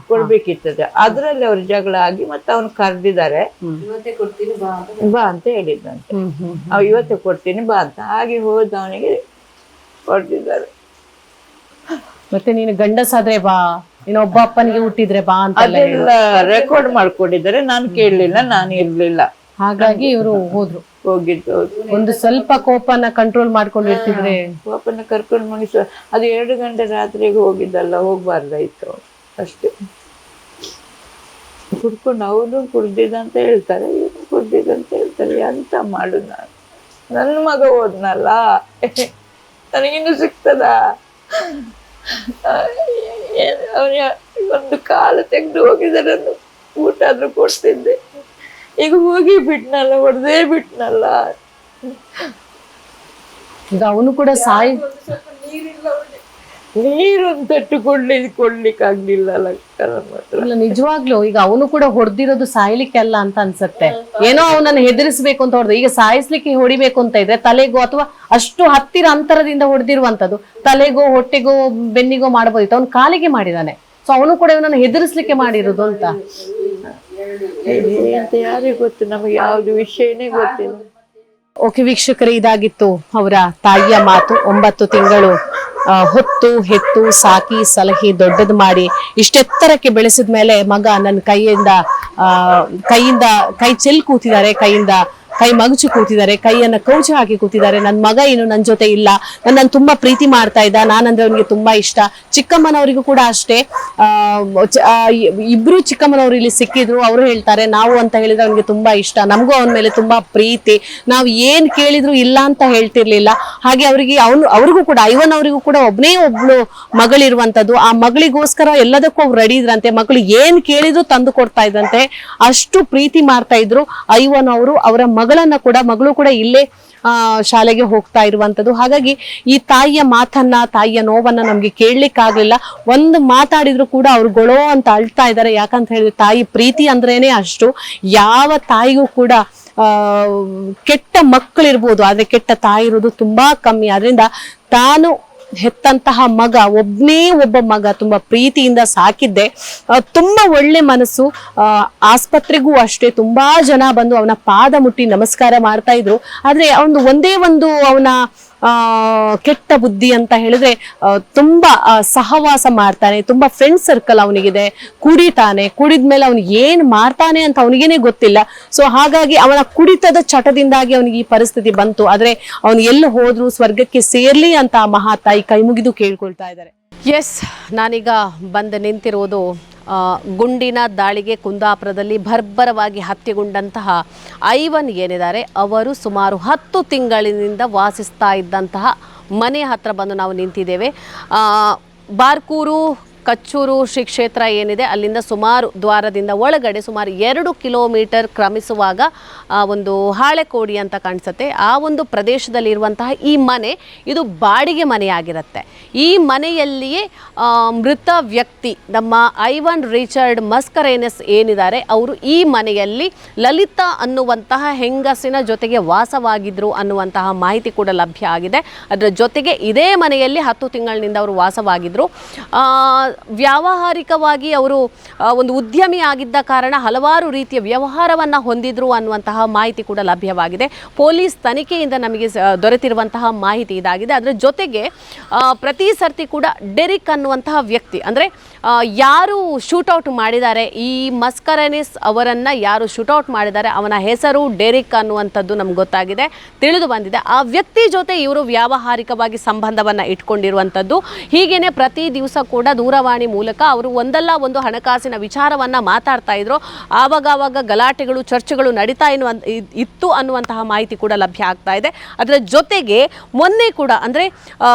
ಕೊಡ್ಬೇಕಿತ್ತದೆ. ಅದ್ರಲ್ಲಿ ಅವ್ರ ಜಗಳ ಆಗಿ ಮತ್ತೆ ಅವ್ನು ಕರೆದಿದ್ದಾರೆ. ಬಾ ಅಂತ ಹೇಳಿದ್ದಂತೆ. ಇವತ್ತೇ ಕೊಡ್ತೀನಿ ಬಾ ಅಂತ. ಹಾಗೆ ಹೋದ ಅವನಿಗೆ ಹೊಡೆದಿದ್ದಾರೆ. ಮತ್ತೆ ನೀನು ಗಂಡಸಾದ್ರೆ ಬಾ, ನೀನು ಒಬ್ಬ ಅಪ್ಪನಿಗೆ ಹುಟ್ಟಿದ್ರೆ ಬಾ ಅಂತ ಅದೆಲ್ಲ ರೆಕಾರ್ಡ್ ಮಾಡ್ಕೊಂಡಿದ್ದಾರೆ. ನಾನು ಕೇಳಲಿಲ್ಲ, ನಾನು ಇರ್ಲಿಲ್ಲ. ಹಾಗಾಗಿ ಇವರು ಹೋಗಿದ್ದು. ಒಂದು ಸ್ವಲ್ಪ ಕೋಪನ ಕಂಟ್ರೋಲ್ ಮಾಡ್ಕೊಂಡಿರ್ತಿದ್ರೆ. ಕೋಪನ ಕರ್ಕೊಂಡು ಮನುಷ್ಯ ಅದು 2 ಗಂಟೆ ರಾತ್ರಿಗೆ ಹೋಗಿದ್ದಲ್ಲ, ಹೋಗ್ಬಾರ್ದಾಯ್ತು ಅಷ್ಟೇ. ಕುಡ್ಕೊಂಡು ಅವನು ಕುಡ್ದಿದ್ದಂತ ಹೇಳ್ತಾರೆ, ಇವನು ಕುಡ್ದಿದ್ದಂತ ಹೇಳ್ತಾರೆ. ಎಂತ ಮಾಡು ನಾನು? ನನ್ನ ಮಗ ಹೋದ್ನಲ್ಲ, ನನಗಿನ್ನು ಸಿಗ್ತದ? ಅವನ ಒಂದು ಕಾಲು ತೆಗೆದು ಹೋಗಿದ್ದಾರೆ, ಊಟ ಆದ್ರೂ ಕೊಡ್ತಿದ್ದೆ. ಈಗ ಹೋಗಿ ಬಿಟ್ನಲ್ಲ, ಹೊಡೆದೇ ಬಿಟ್ನಲ್ಲ. ಈಗ ಅವನು ಕೂಡ ನೀರೊಂದು ತಟ್ಟು ಕೊಡ್ಲಿಕ್ಕಾಗ್ಲಿಲ್ಲ ಇಲ್ಲ, ನಿಜವಾಗ್ಲೂ ಈಗ ಅವನು ಕೂಡ ಹೊಡೆದಿರೋದು ಸಾಯ್ಲಿಕ್ಕೆ ಅಲ್ಲ ಅಂತ ಅನ್ಸತ್ತೆ. ಏನೋ ಅವನನ್ನ ಹೆದರಿಸ್ಬೇಕು ಅಂತ ಹೊಡೆದ, ಈಗ ಸಾಯಿಸ್ಲಿಕ್ಕೆ ಹೊಡಿಬೇಕು ಅಂತ ಇದ್ರೆ ತಲೆಗೋ ಅಥವಾ ಅಷ್ಟು ಹತ್ತಿರ ಅಂತರದಿಂದ ಹೊಡೆದಿರುವಂತದ್ದು ತಲೆಗೋ ಹೊಟ್ಟೆಗೋ ಬೆನ್ನಿಗೋ ಮಾಡಬಹುದಿತ್ತು, ಅವನು ಕಾಲಿಗೆ ಮಾಡಿದಾನೆ. ಸೊ ಅವನು ಕೂಡ ಇವನನ್ನು ಹೆದರಿಸ್ಲಿಕ್ಕೆ ಮಾಡಿರೋದು ಅಂತ ಯಾರಿಗೆ ಗೊತ್ತು, ನಮಗೆ ಯಾವ್ದು ವಿಷಯನೇ ಗೊತ್ತಿಲ್ಲ. ಓಕೆ ವೀಕ್ಷಕರೇ, ಇದಾಗಿತ್ತು ಅವರ ತಾಯಿಯ ಮಾತು. 9 ತಿಂಗಳು ಹೊತ್ತು ಹೆತ್ತು ಸಾಕಿ ಸಲಹಿ ದೊಡ್ಡದು ಮಾಡಿ ಇಷ್ಟೆತ್ತರಕ್ಕೆ ಬೆಳೆಸಿದ ಮೇಲೆ ಮಗ ನನ್ನ ಕೈ ಚೆಲ್ ಕೂತಿದ್ದಾರೆ, ಕೈ ಮಗುಚು ಕೂತಿದ್ದಾರೆ, ಕೈಯನ್ನ ಕೌಚು ಹಾಕಿ ಕೂತಿದ್ದಾರೆ. ನನ್ನ ಮಗ ಏನು ನನ್ನ ಜೊತೆ ಇಲ್ಲ, ನನ್ನನ್ನು ತುಂಬಾ ಪ್ರೀತಿ ಮಾಡ್ತಾ ಇದ್ದ, ನಾನಂದ್ರೆ ಅವನಿಗೆ ತುಂಬಾ ಇಷ್ಟ. ಚಿಕ್ಕಮ್ಮನವರಿಗೂ ಕೂಡ ಅಷ್ಟೇ, ಇಬ್ರು ಚಿಕ್ಕಮ್ಮನವ್ರು ಇಲ್ಲಿ ಸಿಕ್ಕಿದ್ರು. ಅವರು ಹೇಳ್ತಾರೆ ನಾವು ಅಂತ ಹೇಳಿದ್ರೆ ಅವನಿಗೆ ತುಂಬಾ ಇಷ್ಟ, ನಮಗೂ ಅವನ ಮೇಲೆ ತುಂಬಾ ಪ್ರೀತಿ, ನಾವು ಏನ್ ಕೇಳಿದ್ರು ಇಲ್ಲ ಅಂತ ಹೇಳ್ತಿರ್ಲಿಲ್ಲ. ಹಾಗೆ ಅವ್ರಿಗೂ ಕೂಡ ಐವನ್ ಅವರಿಗೂ ಕೂಡ ಒಬ್ಳು ಮಗಳಿರುವಂತದ್ದು. ಆ ಮಗಳಿಗೋಸ್ಕರ ಎಲ್ಲದಕ್ಕೂ ಅವ್ರು ರೆಡಿ ಇದ್ರಂತೆ, ಮಗಳು ಏನ್ ಕೇಳಿದ್ರು ತಂದು ಕೊಡ್ತಾ ಇದ್ರಂತೆ, ಅಷ್ಟು ಪ್ರೀತಿ ಮಾಡ್ತಾ ಇದ್ರು ಐವನ್ ಅವರು. ಅವರ ಮಗಳು ಕೂಡ ಇಲ್ಲೇ ಶಾಲೆಗೆ ಹೋಗ್ತಾ ಇರುವಂತದ್ದು. ಹಾಗಾಗಿ ಈ ತಾಯಿಯ ತಾಯಿಯ ನೋವನ್ನ ನಮ್ಗೆ ಕೇಳಲಿಕ್ಕಾಗ್ಲಿಲ್ಲ. ಒಂದು ಮಾತಾಡಿದ್ರು ಕೂಡ ಅವ್ರು ಗೊಳೋ ಅಂತ ಅಳ್ತಾ ಇದ್ದಾರೆ. ಯಾಕಂತ ಹೇಳಿದ್ರೆ ತಾಯಿ ಪ್ರೀತಿ ಅಂದ್ರೇನೆ ಅಷ್ಟು. ಯಾವ ತಾಯಿಗೂ ಕೂಡ ಕೆಟ್ಟ ಮಕ್ಕಳಿರ್ಬೋದು, ಆದ್ರೆ ಕೆಟ್ಟ ತಾಯಿ ಇರೋದು ತುಂಬಾ ಕಮ್ಮಿ. ಆದ್ರಿಂದ ತಾನು ಹೆತ್ತಂತಹ ಒಬ್ಬ ಮಗ ತುಂಬಾ ಪ್ರೀತಿಯಿಂದ ಸಾಕಿದ್ದೆ. ತುಂಬಾ ಒಳ್ಳೆ ಮನಸ್ಸು. ಆಸ್ಪತ್ರೆಗೂ ಅಷ್ಟೇ ತುಂಬಾ ಜನ ಬಂದು ಅವನ ಪಾದ ಮುಟ್ಟಿ ನಮಸ್ಕಾರ ಮಾಡ್ತಾ ಇದ್ರು. ಆದ್ರೆ ಒಂದೇ ಒಂದು ಅವನ ಕೆಟ್ಟ ಬುದ್ಧಿ ಅಂತ ಹೇಳಿದ್ರೆ ತುಂಬಾ ಸಹವಾಸ ಮಾಡ್ತಾನೆ, ತುಂಬಾ ಫ್ರೆಂಡ್ ಸರ್ಕಲ್ ಅವನಿಗಿದೆ, ಕುಡಿದ್ಮೇಲೆ ಅವನು ಏನ್ ಮಾಡ್ತಾನೆ ಅಂತ ಅವನಿಗೇನೆ ಗೊತ್ತಿಲ್ಲ. ಸೊ ಹಾಗಾಗಿ ಅವನ ಕುಡಿತದ ಚಟದಿಂದಾಗಿ ಅವನಿಗೆ ಈ ಪರಿಸ್ಥಿತಿ ಬಂತು. ಆದ್ರೆ ಅವನು ಎಲ್ಲ ಹೋದ್ರು ಸ್ವರ್ಗಕ್ಕೆ ಸೇರ್ಲಿ ಅಂತ ಮಹಾತಾಯಿ ಕೈ ಮುಗಿದು ಕೇಳ್ಕೊಳ್ತಾ ಇದ್ದಾರೆ. ಎಸ್, ನಾನೀಗ ಬಂದು ನಿಂತಿರುವುದು ಗುಂಡಿನ ದಾಳಿಗೆ ಕುಂದಾಪುರದಲ್ಲಿ ಭರ್ಬರವಾಗಿ ಹತ್ಯೆಗೊಂಡಂತಹ ಐವನ್ ಏನಿದ್ದಾರೆ, ಅವರು ಸುಮಾರು 10 ತಿಂಗಳಿನಿಂದ ವಾಸಿಸ್ತಾ ಇದ್ದಂತಹ ಮನೆ ಹತ್ರ ಬಂದು ನಾವು ನಿಂತಿದ್ದೇವೆ. ಬಾರ್ಕೂರು ಕಚ್ಚೂರು ಶ್ರೀ ಕ್ಷೇತ್ರ ಏನಿದೆ ಅಲ್ಲಿಂದ ಸುಮಾರು ದ್ವಾರದಿಂದ ಒಳಗಡೆ ಸುಮಾರು 2 ಕಿಲೋಮೀಟರ್ ಕ್ರಮಿಸುವಾಗ ಒಂದು ಹಾಳೆಕೋಡಿ ಅಂತ ಕಾಣಿಸುತ್ತೆ. ಆ ಒಂದು ಪ್ರದೇಶದಲ್ಲಿ ಇರುವಂತಹ ಈ ಮನೆ ಇದು ಬಾಡಿಗೆ ಮನೆಯಾಗಿರುತ್ತೆ. ಈ ಮನೆಯಲ್ಲಿಯೇ ಮೃತ ವ್ಯಕ್ತಿ ನಮ್ಮ ಐವನ್ ರಿಚರ್ಡ್ ಮಸ್ಕರೇನಸ್ ಏನಿದ್ದಾರೆ, ಅವರು ಈ ಮನೆಯಲ್ಲಿ ಲಲಿತಾ ಅನ್ನುವಂತಹ ಹೆಂಗಸಿನ ಜೊತೆಗೆ ವಾಸವಾಗಿದ್ರು ಅನ್ನುವಂತಹ ಮಾಹಿತಿ ಕೂಡ ಲಭ್ಯ ಆಗಿದೆ. ಅದರ ಜೊತೆಗೆ ಇದೇ ಮನೆಯಲ್ಲಿ 10 ತಿಂಗಳಿನಿಂದ ಅವರು ವಾಸವಾಗಿದ್ರು. ವ್ಯಾವಹಾರಿಕವಾಗಿ ಅವರು ಒಂದು ಉದ್ಯಮಿ ಆಗಿದ್ದ ಕಾರಣ ಹಲವಾರು ರೀತಿಯ ವ್ಯವಹಾರವನ್ನು ಹೊಂದಿದ್ರು ಅನ್ನುವಂತಹ ಮಾಹಿತಿ ಕೂಡ ಲಭ್ಯವಾಗಿದೆ. ಪೊಲೀಸ್ ತನಿಖೆಯಿಂದ ನಮಗೆ ದೊರೆತಿರುವಂತಹ ಮಾಹಿತಿ ಇದಾಗಿದೆ. ಅದರ ಜೊತೆಗೆ ಪ್ರತಿ ಸರ್ತಿ ಕೂಡ ಡೆರಿಕ್ ಅನ್ನುವಂತಹ ವ್ಯಕ್ತಿ, ಅಂದರೆ ಯಾರು ಶೂಟೌಟ್ ಮಾಡಿದ್ದಾರೆ, ಈ ಮಸ್ಕರೇನಸ್ ಅವರನ್ನು ಯಾರು ಶೂಟೌಟ್ ಮಾಡಿದ್ದಾರೆ ಅವನ ಹೆಸರು ಡೆರಿಕ್ ಅನ್ನುವಂಥದ್ದು ನಮ್ಗೆ ಗೊತ್ತಾಗಿದೆ, ತಿಳಿದು ಬಂದಿದೆ. ಆ ವ್ಯಕ್ತಿ ಜೊತೆ ಇವರು ವ್ಯಾವಹಾರಿಕವಾಗಿ ಸಂಬಂಧವನ್ನು ಇಟ್ಕೊಂಡಿರುವಂಥದ್ದು. ಹೀಗೇನೆ ಪ್ರತಿ ದಿವಸ ಕೂಡ ದೂರವಾಣಿ ಮೂಲಕ ಅವರು ಒಂದಲ್ಲ ಒಂದು ಹಣಕಾಸಿನ ವಿಚಾರವನ್ನು ಮಾತಾಡ್ತಾ ಇದ್ರು. ಆವಾಗ ಗಲಾಟೆಗಳು ಚರ್ಚೆಗಳು ನಡೀತಾ ಇತ್ತು ಅನ್ನುವಂತಹ ಮಾಹಿತಿ ಕೂಡ ಲಭ್ಯ ಆಗ್ತಾ ಇದೆ. ಅದರ ಜೊತೆಗೆ ಮೊನ್ನೆ ಕೂಡ ಅಂದರೆ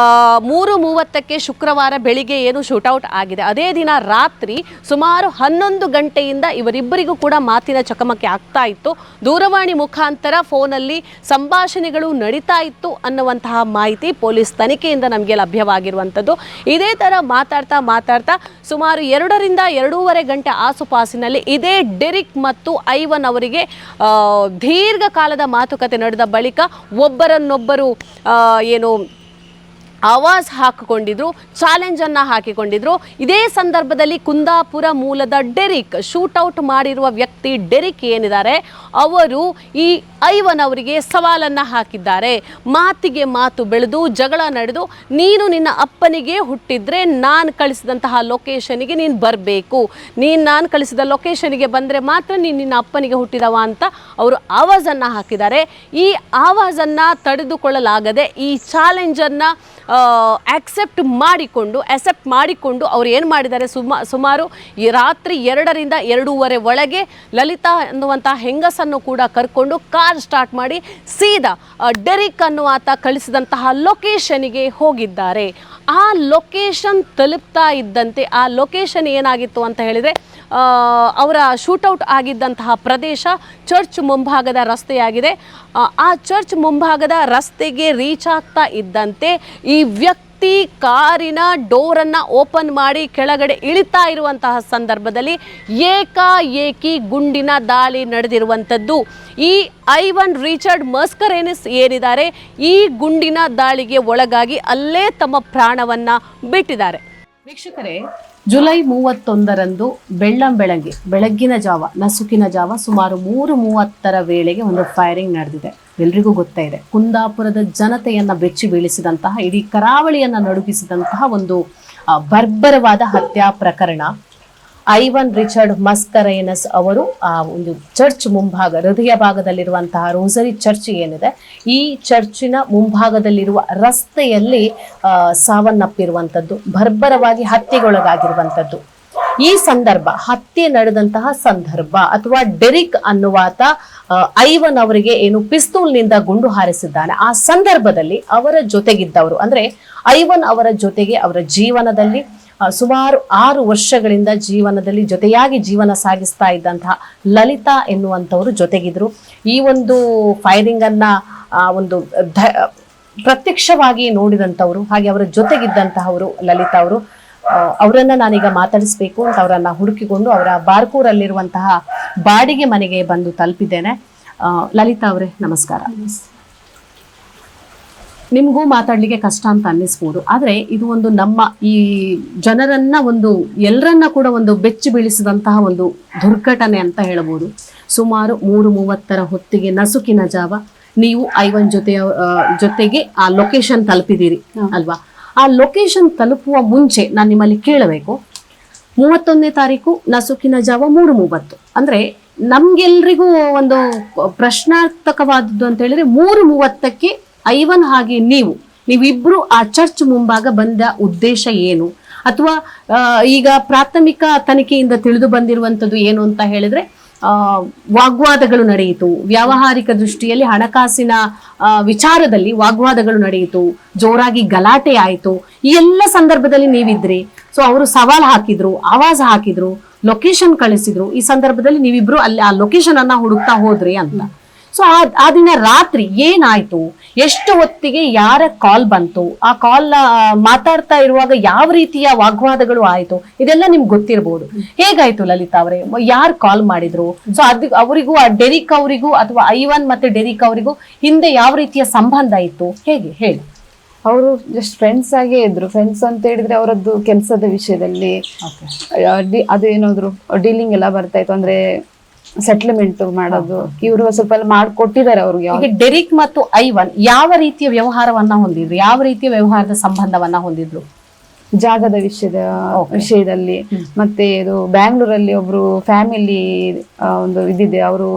3:30ಕ್ಕೆ ಶುಕ್ರವಾರ ಬೆಳಿಗ್ಗೆ ಏನು ಶೂಟೌಟ್ ಆಗಿದೆ, ಅದೇ ದಿನ ರಾತ್ರಿ ಸುಮಾರು 11 ಗಂಟೆಯಿಂದ ಇವರಿಬ್ಬರಿಗೂ ಕೂಡ ಮಾತಿನ ಚಕಮಕಿ ಆಗ್ತಾ ಇತ್ತು. ದೂರವಾಣಿ ಮುಖಾಂತರ ಫೋನಲ್ಲಿ ಸಂಭಾಷಣೆಗಳು ನಡೀತಾ ಇತ್ತು ಅನ್ನುವಂತಹ ಮಾಹಿತಿ ಪೊಲೀಸ್ ತನಿಖೆಯಿಂದ ನಮಗೆ ಲಭ್ಯವಾಗಿರುವಂಥದ್ದು. ಇದೇ ಥರ ಮಾತಾಡ್ತಾ ಸುಮಾರು 2ರಿಂದ 2.5 ಗಂಟೆ ಆಸುಪಾಸಿನಲ್ಲಿ ಇದೇ ಡೆರಿಕ್ ಮತ್ತು ಐವನ್ ಅವರಿಗೆ ದೀರ್ಘಕಾಲದ ಮಾತುಕತೆ ನಡೆದ ಬಳಿಕ ಒಬ್ಬರನ್ನೊಬ್ಬರು ಏನು ಆವಾಜ್ ಹಾಕಿಕೊಂಡಿದ್ರು, ಚಾಲೆಂಜನ್ನು ಹಾಕಿಕೊಂಡಿದ್ರು. ಇದೇ ಸಂದರ್ಭದಲ್ಲಿ ಕುಂದಾಪುರ ಮೂಲದ ಡೆರಿಕ್, ಶೂಟೌಟ್ ಮಾಡಿರುವ ವ್ಯಕ್ತಿ ಡೆರಿಕ್ ಏನಿದ್ದಾರೆ ಅವರು ಈ ಐವನ್ ಅವರಿಗೆ ಸವಾಲನ್ನು ಹಾಕಿದ್ದಾರೆ. ಮಾತಿಗೆ ಮಾತು ಬೆಳೆದು ಜಗಳ ನಡೆದು, ನೀನು ನಿನ್ನ ಅಪ್ಪನಿಗೆ ಹುಟ್ಟಿದ್ರೆ ನಾನು ಕಳಿಸಿದಂತಹ ಲೊಕೇಶನ್ಗೆ ನೀನು ಬರಬೇಕು, ನಾನು ಕಳಿಸಿದ ಲೊಕೇಶನ್ಗೆ ಬಂದರೆ ಮಾತ್ರ ನೀನು ನಿನ್ನ ಅಪ್ಪನಿಗೆ ಹುಟ್ಟಿದವ ಅಂತ ಅವರು ಆವಾಜನ್ನು ಹಾಕಿದ್ದಾರೆ. ಈ ಆವಾಜನ್ನು ತಡೆದುಕೊಳ್ಳಲಾಗದೆ ಈ ಚಾಲೆಂಜನ್ನು ಅಕ್ಸೆಪ್ಟ್ ಮಾಡಿಕೊಂಡು ಅವ್ರು ಏನು ಮಾಡಿದ್ದಾರೆ, ಸುಮಾರು ಈ ರಾತ್ರಿ 2ರಿಂದ 2:30 ಒಳಗೆ ಲಲಿತಾ ಅನ್ನುವಂಥ ಹೆಂಗಸನ್ನು ಕೂಡ ಕರ್ಕೊಂಡು ಕಾರ್ ಸ್ಟಾರ್ಟ್ ಮಾಡಿ ಸೀದಾ ಡೆರಿಕ್ ಅನ್ನುವಾತ ಕಳಿಸಿದಂತಹ ಲೊಕೇಶನ್ಗೆ ಹೋಗಿದ್ದಾರೆ. ಆ ಲೊಕೇಶನ್ ತಲುಪ್ತಾ ಇದ್ದಂತೆ ಆ ಲೊಕೇಶನ್ ಏನಾಗಿತ್ತು ಅಂತ ಹೇಳಿದರೆ, ಅವರ ಶೂಟೌಟ್ ಆಗಿದ್ದಂತಹ ಪ್ರದೇಶ ಚರ್ಚ್ ಮುಂಭಾಗದ ರಸ್ತೆಯಾಗಿದೆ. ಆ ಚರ್ಚ್ ಮುಂಭಾಗದ ರಸ್ತೆಗೆ ರೀಚ್ ಆಗ್ತಾ ಇದ್ದಂತೆ ಈ ವ್ಯಕ್ತಿ ಕಾರಿನ ಡೋರನ್ನು ಓಪನ್ ಮಾಡಿ ಕೆಳಗಡೆ ಇಳಿತಾ ಇರುವಂತಹ ಸಂದರ್ಭದಲ್ಲಿ ಏಕಾಏಕಿ ಗುಂಡಿನ ದಾಳಿ ನಡೆದಿರುವಂಥದ್ದು. ಈ ಐವನ್ ರಿಚರ್ಡ್ ಮಸ್ಕರೇನಿಸ್ ಏನಿದ್ದಾರೆ, ಈ ಗುಂಡಿನ ದಾಳಿಗೆ ಒಳಗಾಗಿ ಅಲ್ಲೇ ತಮ್ಮ ಪ್ರಾಣವನ್ನು ಬಿಟ್ಟಿದ್ದಾರೆ. ವೀಕ್ಷಕರೇ, ಜುಲೈ 31ರಂದು ಬೆಳಗ್ಗಿನ ಜಾವ, ನಸುಕಿನ ಜಾವ ಸುಮಾರು 3:30 ವೇಳೆಗೆ ಒಂದು ಫೈರಿಂಗ್ ನಡೆದಿದೆ. ಎಲ್ರಿಗೂ ಗೊತ್ತೇ ಇದೆ, ಕುಂದಾಪುರದ ಜನತೆಯನ್ನ ಬೆಚ್ಚಿ ಬೀಳಿಸಿದಂತಹ, ಇಡೀ ಕರಾವಳಿಯನ್ನ ನಡುಗಿಸಿದಂತಹ ಒಂದು ಬರ್ಬರವಾದ ಹತ್ಯಾ ಪ್ರಕರಣ. ಐವನ್ ರಿಚರ್ಡ್ ಮಸ್ಕರೇನಸ್ ಅವರು ಆ ಒಂದು ಚರ್ಚ್ ಮುಂಭಾಗ, ಹೃದಯ ಭಾಗದಲ್ಲಿರುವಂತಹ ರೋಸರಿ ಚರ್ಚ್ ಏನಿದೆ, ಈ ಚರ್ಚಿನ ಮುಂಭಾಗದಲ್ಲಿರುವ ರಸ್ತೆಯಲ್ಲಿ ಸಾವನ್ನಪ್ಪಿರುವಂಥದ್ದು, ಬರ್ಬರವಾಗಿ ಹತ್ಯೆಗೊಳಗಾಗಿರುವಂಥದ್ದು. ಈ ಸಂದರ್ಭ, ಹತ್ಯೆ ನಡೆದಂತಹ ಸಂದರ್ಭ ಅಥವಾ ಡೆರಿಕ್ ಅನ್ನುವಾತ ಐವನ್ ಅವರಿಗೆ ಏನು ಪಿಸ್ತೂಲ್ನಿಂದ ಗುಂಡು ಹಾರಿಸಿದ್ದಾನೆ, ಆ ಸಂದರ್ಭದಲ್ಲಿ ಅವರ ಜೊತೆಗಿದ್ದವರು, ಅಂದ್ರೆ ಐವನ್ ಅವರ ಜೊತೆಗೆ ಅವರ ಜೀವನದಲ್ಲಿ ಸುಮಾರು 6 ವರ್ಷಗಳಿಂದ ಜೊತೆಯಾಗಿ ಜೀವನ ಸಾಗಿಸ್ತಾ ಇದ್ದಂತಹ ಲಲಿತಾ ಎನ್ನುವಂಥವರು ಜೊತೆಗಿದ್ರು. ಈ ಒಂದು ಫೈರಿಂಗ್ ಅನ್ನ ಒಂದು ಪ್ರತ್ಯಕ್ಷವಾಗಿ ನೋಡಿದಂಥವ್ರು, ಹಾಗೆ ಅವರ ಜೊತೆಗಿದ್ದಂತಹವರು ಲಲಿತಾ ಅವರು. ಅವರನ್ನ ನಾನೀಗ ಮಾತಾಡಿಸ್ಬೇಕು ಅಂತ ಅವರನ್ನ ಹುಡುಕಿಕೊಂಡು ಅವರ ಬಾರ್ಕೂರಲ್ಲಿರುವಂತಹ ಬಾಡಿಗೆ ಮನೆಗೆ ಬಂದು ತಲುಪಿದ್ದೇನೆ. ಲಲಿತಾ ಅವರೇ, ನಮಸ್ಕಾರ. ನಿಮಗೂ ಮಾತಾಡ್ಲಿಕ್ಕೆ ಕಷ್ಟ ಅಂತ ಅನ್ನಿಸ್ಬೋದು, ಆದ್ರೆ ಇದು ಒಂದು ನಮ್ಮ ಈ ಜನರನ್ನ ಎಲ್ಲರನ್ನ ಕೂಡ ಒಂದು ಬೆಚ್ಚಿ ಬೀಳಿಸಿದಂತಹ ಒಂದು ದುರ್ಘಟನೆ ಅಂತ ಹೇಳಬಹುದು. ಸುಮಾರು 3:30 ಹೊತ್ತಿಗೆ ನಸುಕಿನ ಜಾವ ನೀವು ಐವನ್ ಜೊತೆಗೆ ಆ ಲೊಕೇಶನ್ ತಲುಪಿದ್ದೀರಿ ಅಲ್ವಾ? ಆ ಲೊಕೇಶನ್ ತಲುಪುವ ಮುಂಚೆ ನಾನು ನಿಮ್ಮಲ್ಲಿ ಕೇಳಬೇಕು, 31ನೇ ತಾರೀಕು ನಸುಕಿನ ಜಾವ 3:30, ಅಂದ್ರೆ ನಮ್ಗೆಲ್ರಿಗೂ ಒಂದು ಪ್ರಶ್ನಾರ್ಥಕವಾದದ್ದು ಅಂತ ಹೇಳಿದ್ರೆ 3:30ಕ್ಕೆ ಐವನ್ ಹಾಗೆ ನೀವಿಬ್ರು ಆ ಚರ್ಚ್ ಮುಂಭಾಗ ಬಂದ ಉದ್ದೇಶ ಏನು? ಅಥವಾ ಈಗ ಪ್ರಾಥಮಿಕ ತನಿಖೆಯಿಂದ ತಿಳಿದು ಬಂದಿರುವಂಥದ್ದು ಏನು ಅಂತ ಹೇಳಿದ್ರೆ, ವಾಗ್ವಾದಗಳು ನಡೆಯಿತು, ವ್ಯಾವಹಾರಿಕ ದೃಷ್ಟಿಯಲ್ಲಿ ಹಣಕಾಸಿನ ವಿಚಾರದಲ್ಲಿ ವಾಗ್ವಾದಗಳು ನಡೆಯಿತು, ಜೋರಾಗಿ ಗಲಾಟೆ ಆಯಿತು. ಈ ಎಲ್ಲ ಸಂದರ್ಭದಲ್ಲಿ ನೀವಿದ್ರಿ. ಸೊ ಅವರು ಸವಾಲ್ ಹಾಕಿದ್ರು, ಆವಾಜ ಹಾಕಿದ್ರು, ಲೊಕೇಶನ್ ಕಳಿಸಿದ್ರು. ಈ ಸಂದರ್ಭದಲ್ಲಿ ನೀವಿಬ್ರು ಅಲ್ಲಿ ಆ ಲೊಕೇಶನ್ ಅನ್ನ ಹುಡುಕ್ತಾ ಹೋದ್ರಿ ಅಂತ. ಸೊ ಆ ದಿನ ರಾತ್ರಿ ಏನಾಯ್ತು, ಎಷ್ಟು ಹೊತ್ತಿಗೆ ಯಾರ ಕಾಲ್ ಬಂತು, ಆ ಕಾಲ್ ಮಾತಾಡ್ತಾ ಇರುವಾಗ ಯಾವ ರೀತಿಯ ವಾಗ್ವಾದಗಳು ಆಯ್ತು, ಇದೆಲ್ಲ ನಿಮ್ಗೆ ಗೊತ್ತಿರಬಹುದು. ಹೇಗಾಯ್ತು ಲಲಿತಾ ಅವರೇ? ಯಾರು ಕಾಲ್ ಮಾಡಿದ್ರು? ಸೊ ಅವರಿಗೂ ಆ ಡೆರಿಕ್ ಅವರಿಗೂ ಅಥವಾ ಐವನ್ ಮತ್ತೆ ಡೆರಿಕ್ ಅವರಿಗೂ ಹಿಂದೆ ಯಾವ ರೀತಿಯ ಸಂಬಂಧ ಇತ್ತು, ಹೇಗೆ ಹೇಳಿ? ಅವರು ಜಸ್ಟ್ ಫ್ರೆಂಡ್ಸ್ ಆಗೇ ಇದ್ರು. ಫ್ರೆಂಡ್ಸ್ ಅಂತ ಹೇಳಿದ್ರೆ ಅವರದ್ದು ಕೆಲಸದ ವಿಷಯದಲ್ಲಿ ಅದು ಏನಾದ್ರು ಡೀಲಿಂಗ್ ಎಲ್ಲ ಬರ್ತಾ ಇತ್ತು, ಅಂದ್ರೆ ಸೆಟ್ಲ್ಮೆಂಟ್ ಮಾಡೋದು. ಇವರು ಸ್ವಲ್ಪ ಎಲ್ಲ ಮಾಡ್ಕೊಟ್ಟಿದ್ದಾರೆ ಅವ್ರಿಗೆ. ಈಗ ಡೆರಿಕ್ ಮತ್ತು ಐವನ್ ಯಾವ ರೀತಿಯ ವ್ಯವಹಾರವನ್ನ ಹೊಂದಿದ್ರು, ಯಾವ ರೀತಿಯ ವ್ಯವಹಾರದ ಸಂಬಂಧವನ್ನ ಹೊಂದಿದ್ರು? ಜಾಗದ ವಿಷಯದಲ್ಲಿ ಮತ್ತೆ ಇದು ಬ್ಯಾಂಗ್ಳೂರಲ್ಲಿ ಒಬ್ರು ಫ್ಯಾಮಿಲಿ ಒಂದು ಇದಿದೆ, ಅವರು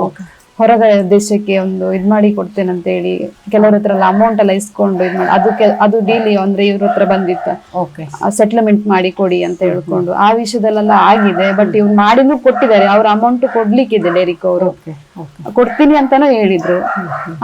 ಹೊರಗಡೆ ದೇಶಕ್ಕೆ ಒಂದು ಇದ್ ಮಾಡಿ ಕೊಡ್ತೇನೆ ಅಂತ ಹೇಳಿ ಕೆಲವ್ರ ಹತ್ರ ಎಲ್ಲ ಅಮೌಂಟ್ ಎಲ್ಲ ಇಸ್ಕೊಂಡು ಅದು ಡೀಲಿ ಅಂದ್ರೆ ಇವ್ರ ಹತ್ರ ಬಂದಿತ್ತು, ಸೆಟ್ಲ್ಮೆಂಟ್ ಮಾಡಿ ಕೊಡಿ ಅಂತ ಹೇಳ್ಕೊಂಡು. ಆ ವಿಷಯದಲ್ಲೆಲ್ಲ ಆಗಿದೆ. ಬಟ್ ಇವ್ರು ಮಾಡಿನೂ ಕೊಟ್ಟಿದ್ದಾರೆ, ಅವ್ರ ಅಮೌಂಟ್ ಕೊಡ್ಲಿಕ್ಕಿದೆ ಡೆರಿಕ್ ಅವರು, ಕೊಡ್ತೀನಿ ಅಂತಾನು ಹೇಳಿದ್ರು.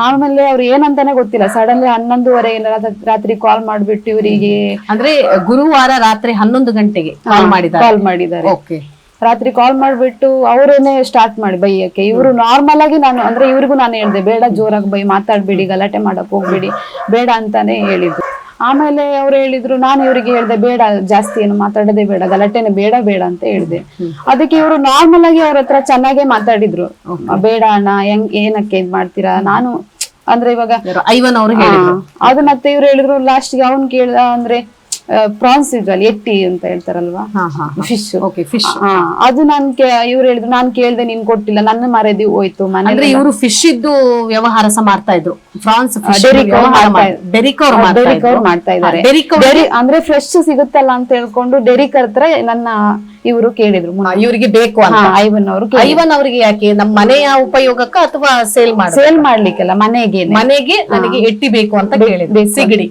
ಆಮೇಲೆ ಅವ್ರು ಏನಂತಾನೆ ಗೊತ್ತಿಲ್ಲ, ಸಡನ್ಲಿ 11:30 ರಾತ್ರಿ ಕಾಲ್ ಮಾಡ್ಬಿಟ್ಟು ಇವರಿಗೆ, ಅಂದ್ರೆ ಗುರುವಾರ ರಾತ್ರಿ 11 ಗಂಟೆಗೆ ಕಾಲ್ ಮಾಡಿದ್ದಾರೆ. ರಾತ್ರಿ ಕಾಲ್ ಮಾಡ್ಬಿಟ್ಟು ಅವರೇನೆ ಸ್ಟಾರ್ಟ್ ಮಾಡಿ ಬೈಯಕ್ಕೆ. ಇವರು ನಾರ್ಮಲ್ ಆಗಿ ಅಂದ್ರೆ ಇವ್ರಿಗೂ ನಾನು ಹೇಳ್ದೆ, ಬೇಡ ಜೋರಾಗಿ ಬೈ, ಮಾತಾಡ್ಬೇಡಿ, ಗಲಾಟೆ ಮಾಡಕ್ ಹೋಗ್ಬೇಡಿ, ಬೇಡ ಅಂತಾನೆ ಹೇಳಿದ್ರು. ಆಮೇಲೆ ಅವ್ರು ಹೇಳಿದ್ರು, ನಾನು ಇವ್ರಿಗೆ ಹೇಳ್ದೆ ಬೇಡ, ಜಾಸ್ತಿ ಏನು ಮಾತಾಡೋದೇ ಬೇಡ, ಗಲಾಟೆನೆ ಬೇಡ ಅಂತ ಹೇಳಿದೆ. ಅದಕ್ಕೆ ಇವರು ನಾರ್ಮಲ್ ಆಗಿ ಅವ್ರ ಹತ್ರ ಚೆನ್ನಾಗೇ ಮಾತಾಡಿದ್ರು, ಬೇಡ ಅಣ್ಣ, ಏನಕ್ಕೆ ಇದ್ ಮಾಡ್ತೀರಾ, ನಾನು ಅಂದ್ರೆ ಇವಾಗ ಐವನ್ ಅವ್ರು ಅದು ಮತ್ತೆ ಇವ್ರು ಹೇಳಿದ್ರು ಲಾಸ್ಟ್ಗೆ ಅವ್ನ್ ಕೇಳ್ದ, ಅಂದ್ರೆ ಪ್ರಾನ್ಸ್ ಇದ್ರಲ್ಲಿ ಎಟ್ಟಿ ಅಂತ ಹೇಳ್ತಾರಲ್ವಾ, ಫಿಶ್. ಅದು ಇವ್ರು ಹೇಳಿದ್ರು, ನಾನ್ ಕೇಳ್ದೆ, ನೀನ್ ಕೊಟ್ಟಿಲ್ಲ, ನನ್ನ ಮರೆದಿ ಹೋಯ್ತು ಮನೆ. ಇವರು ಫಿಶ್ ಇದ್ದು ವ್ಯವಹಾರ ಮಾಡ್ತಾ ಇದ್ರು, ಫ್ರಾನ್ಸ್ ಡೆರಿಕ್ ಅವ್ರು ಮಾಡ್ತಾ ಇದ್ದಾರೆ. ಅಂದ್ರೆ ಫ್ರೆಶ್ ಸಿಗುತ್ತಲ್ಲ ಅಂತ ಹೇಳ್ಕೊಂಡು ಡೆರಿಕ್ ಹತ್ರ ನನ್ನ ಇವರು ಕೇಳಿದ್ರು, ಇವರಿಗೆ ಬೇಕು ಅಂತ. ಐವನ್ ಅವ್ರಿಗೆ ಯಾಕೆ? ನಮ್ಮ ಮನೆಯ ಉಪಯೋಗಕ್ಕ ಅಥವಾ ಸೇಲ್ ಮಾಡ್ಲಿಕ್ಕೆಲ್ಲ, ಮನೆಗೆ ನನಗೆ ಎಟ್ಟಿ ಬೇಕು ಅಂತ ಕೇಳಿದ್ರು, ಸಿಗಡಿ.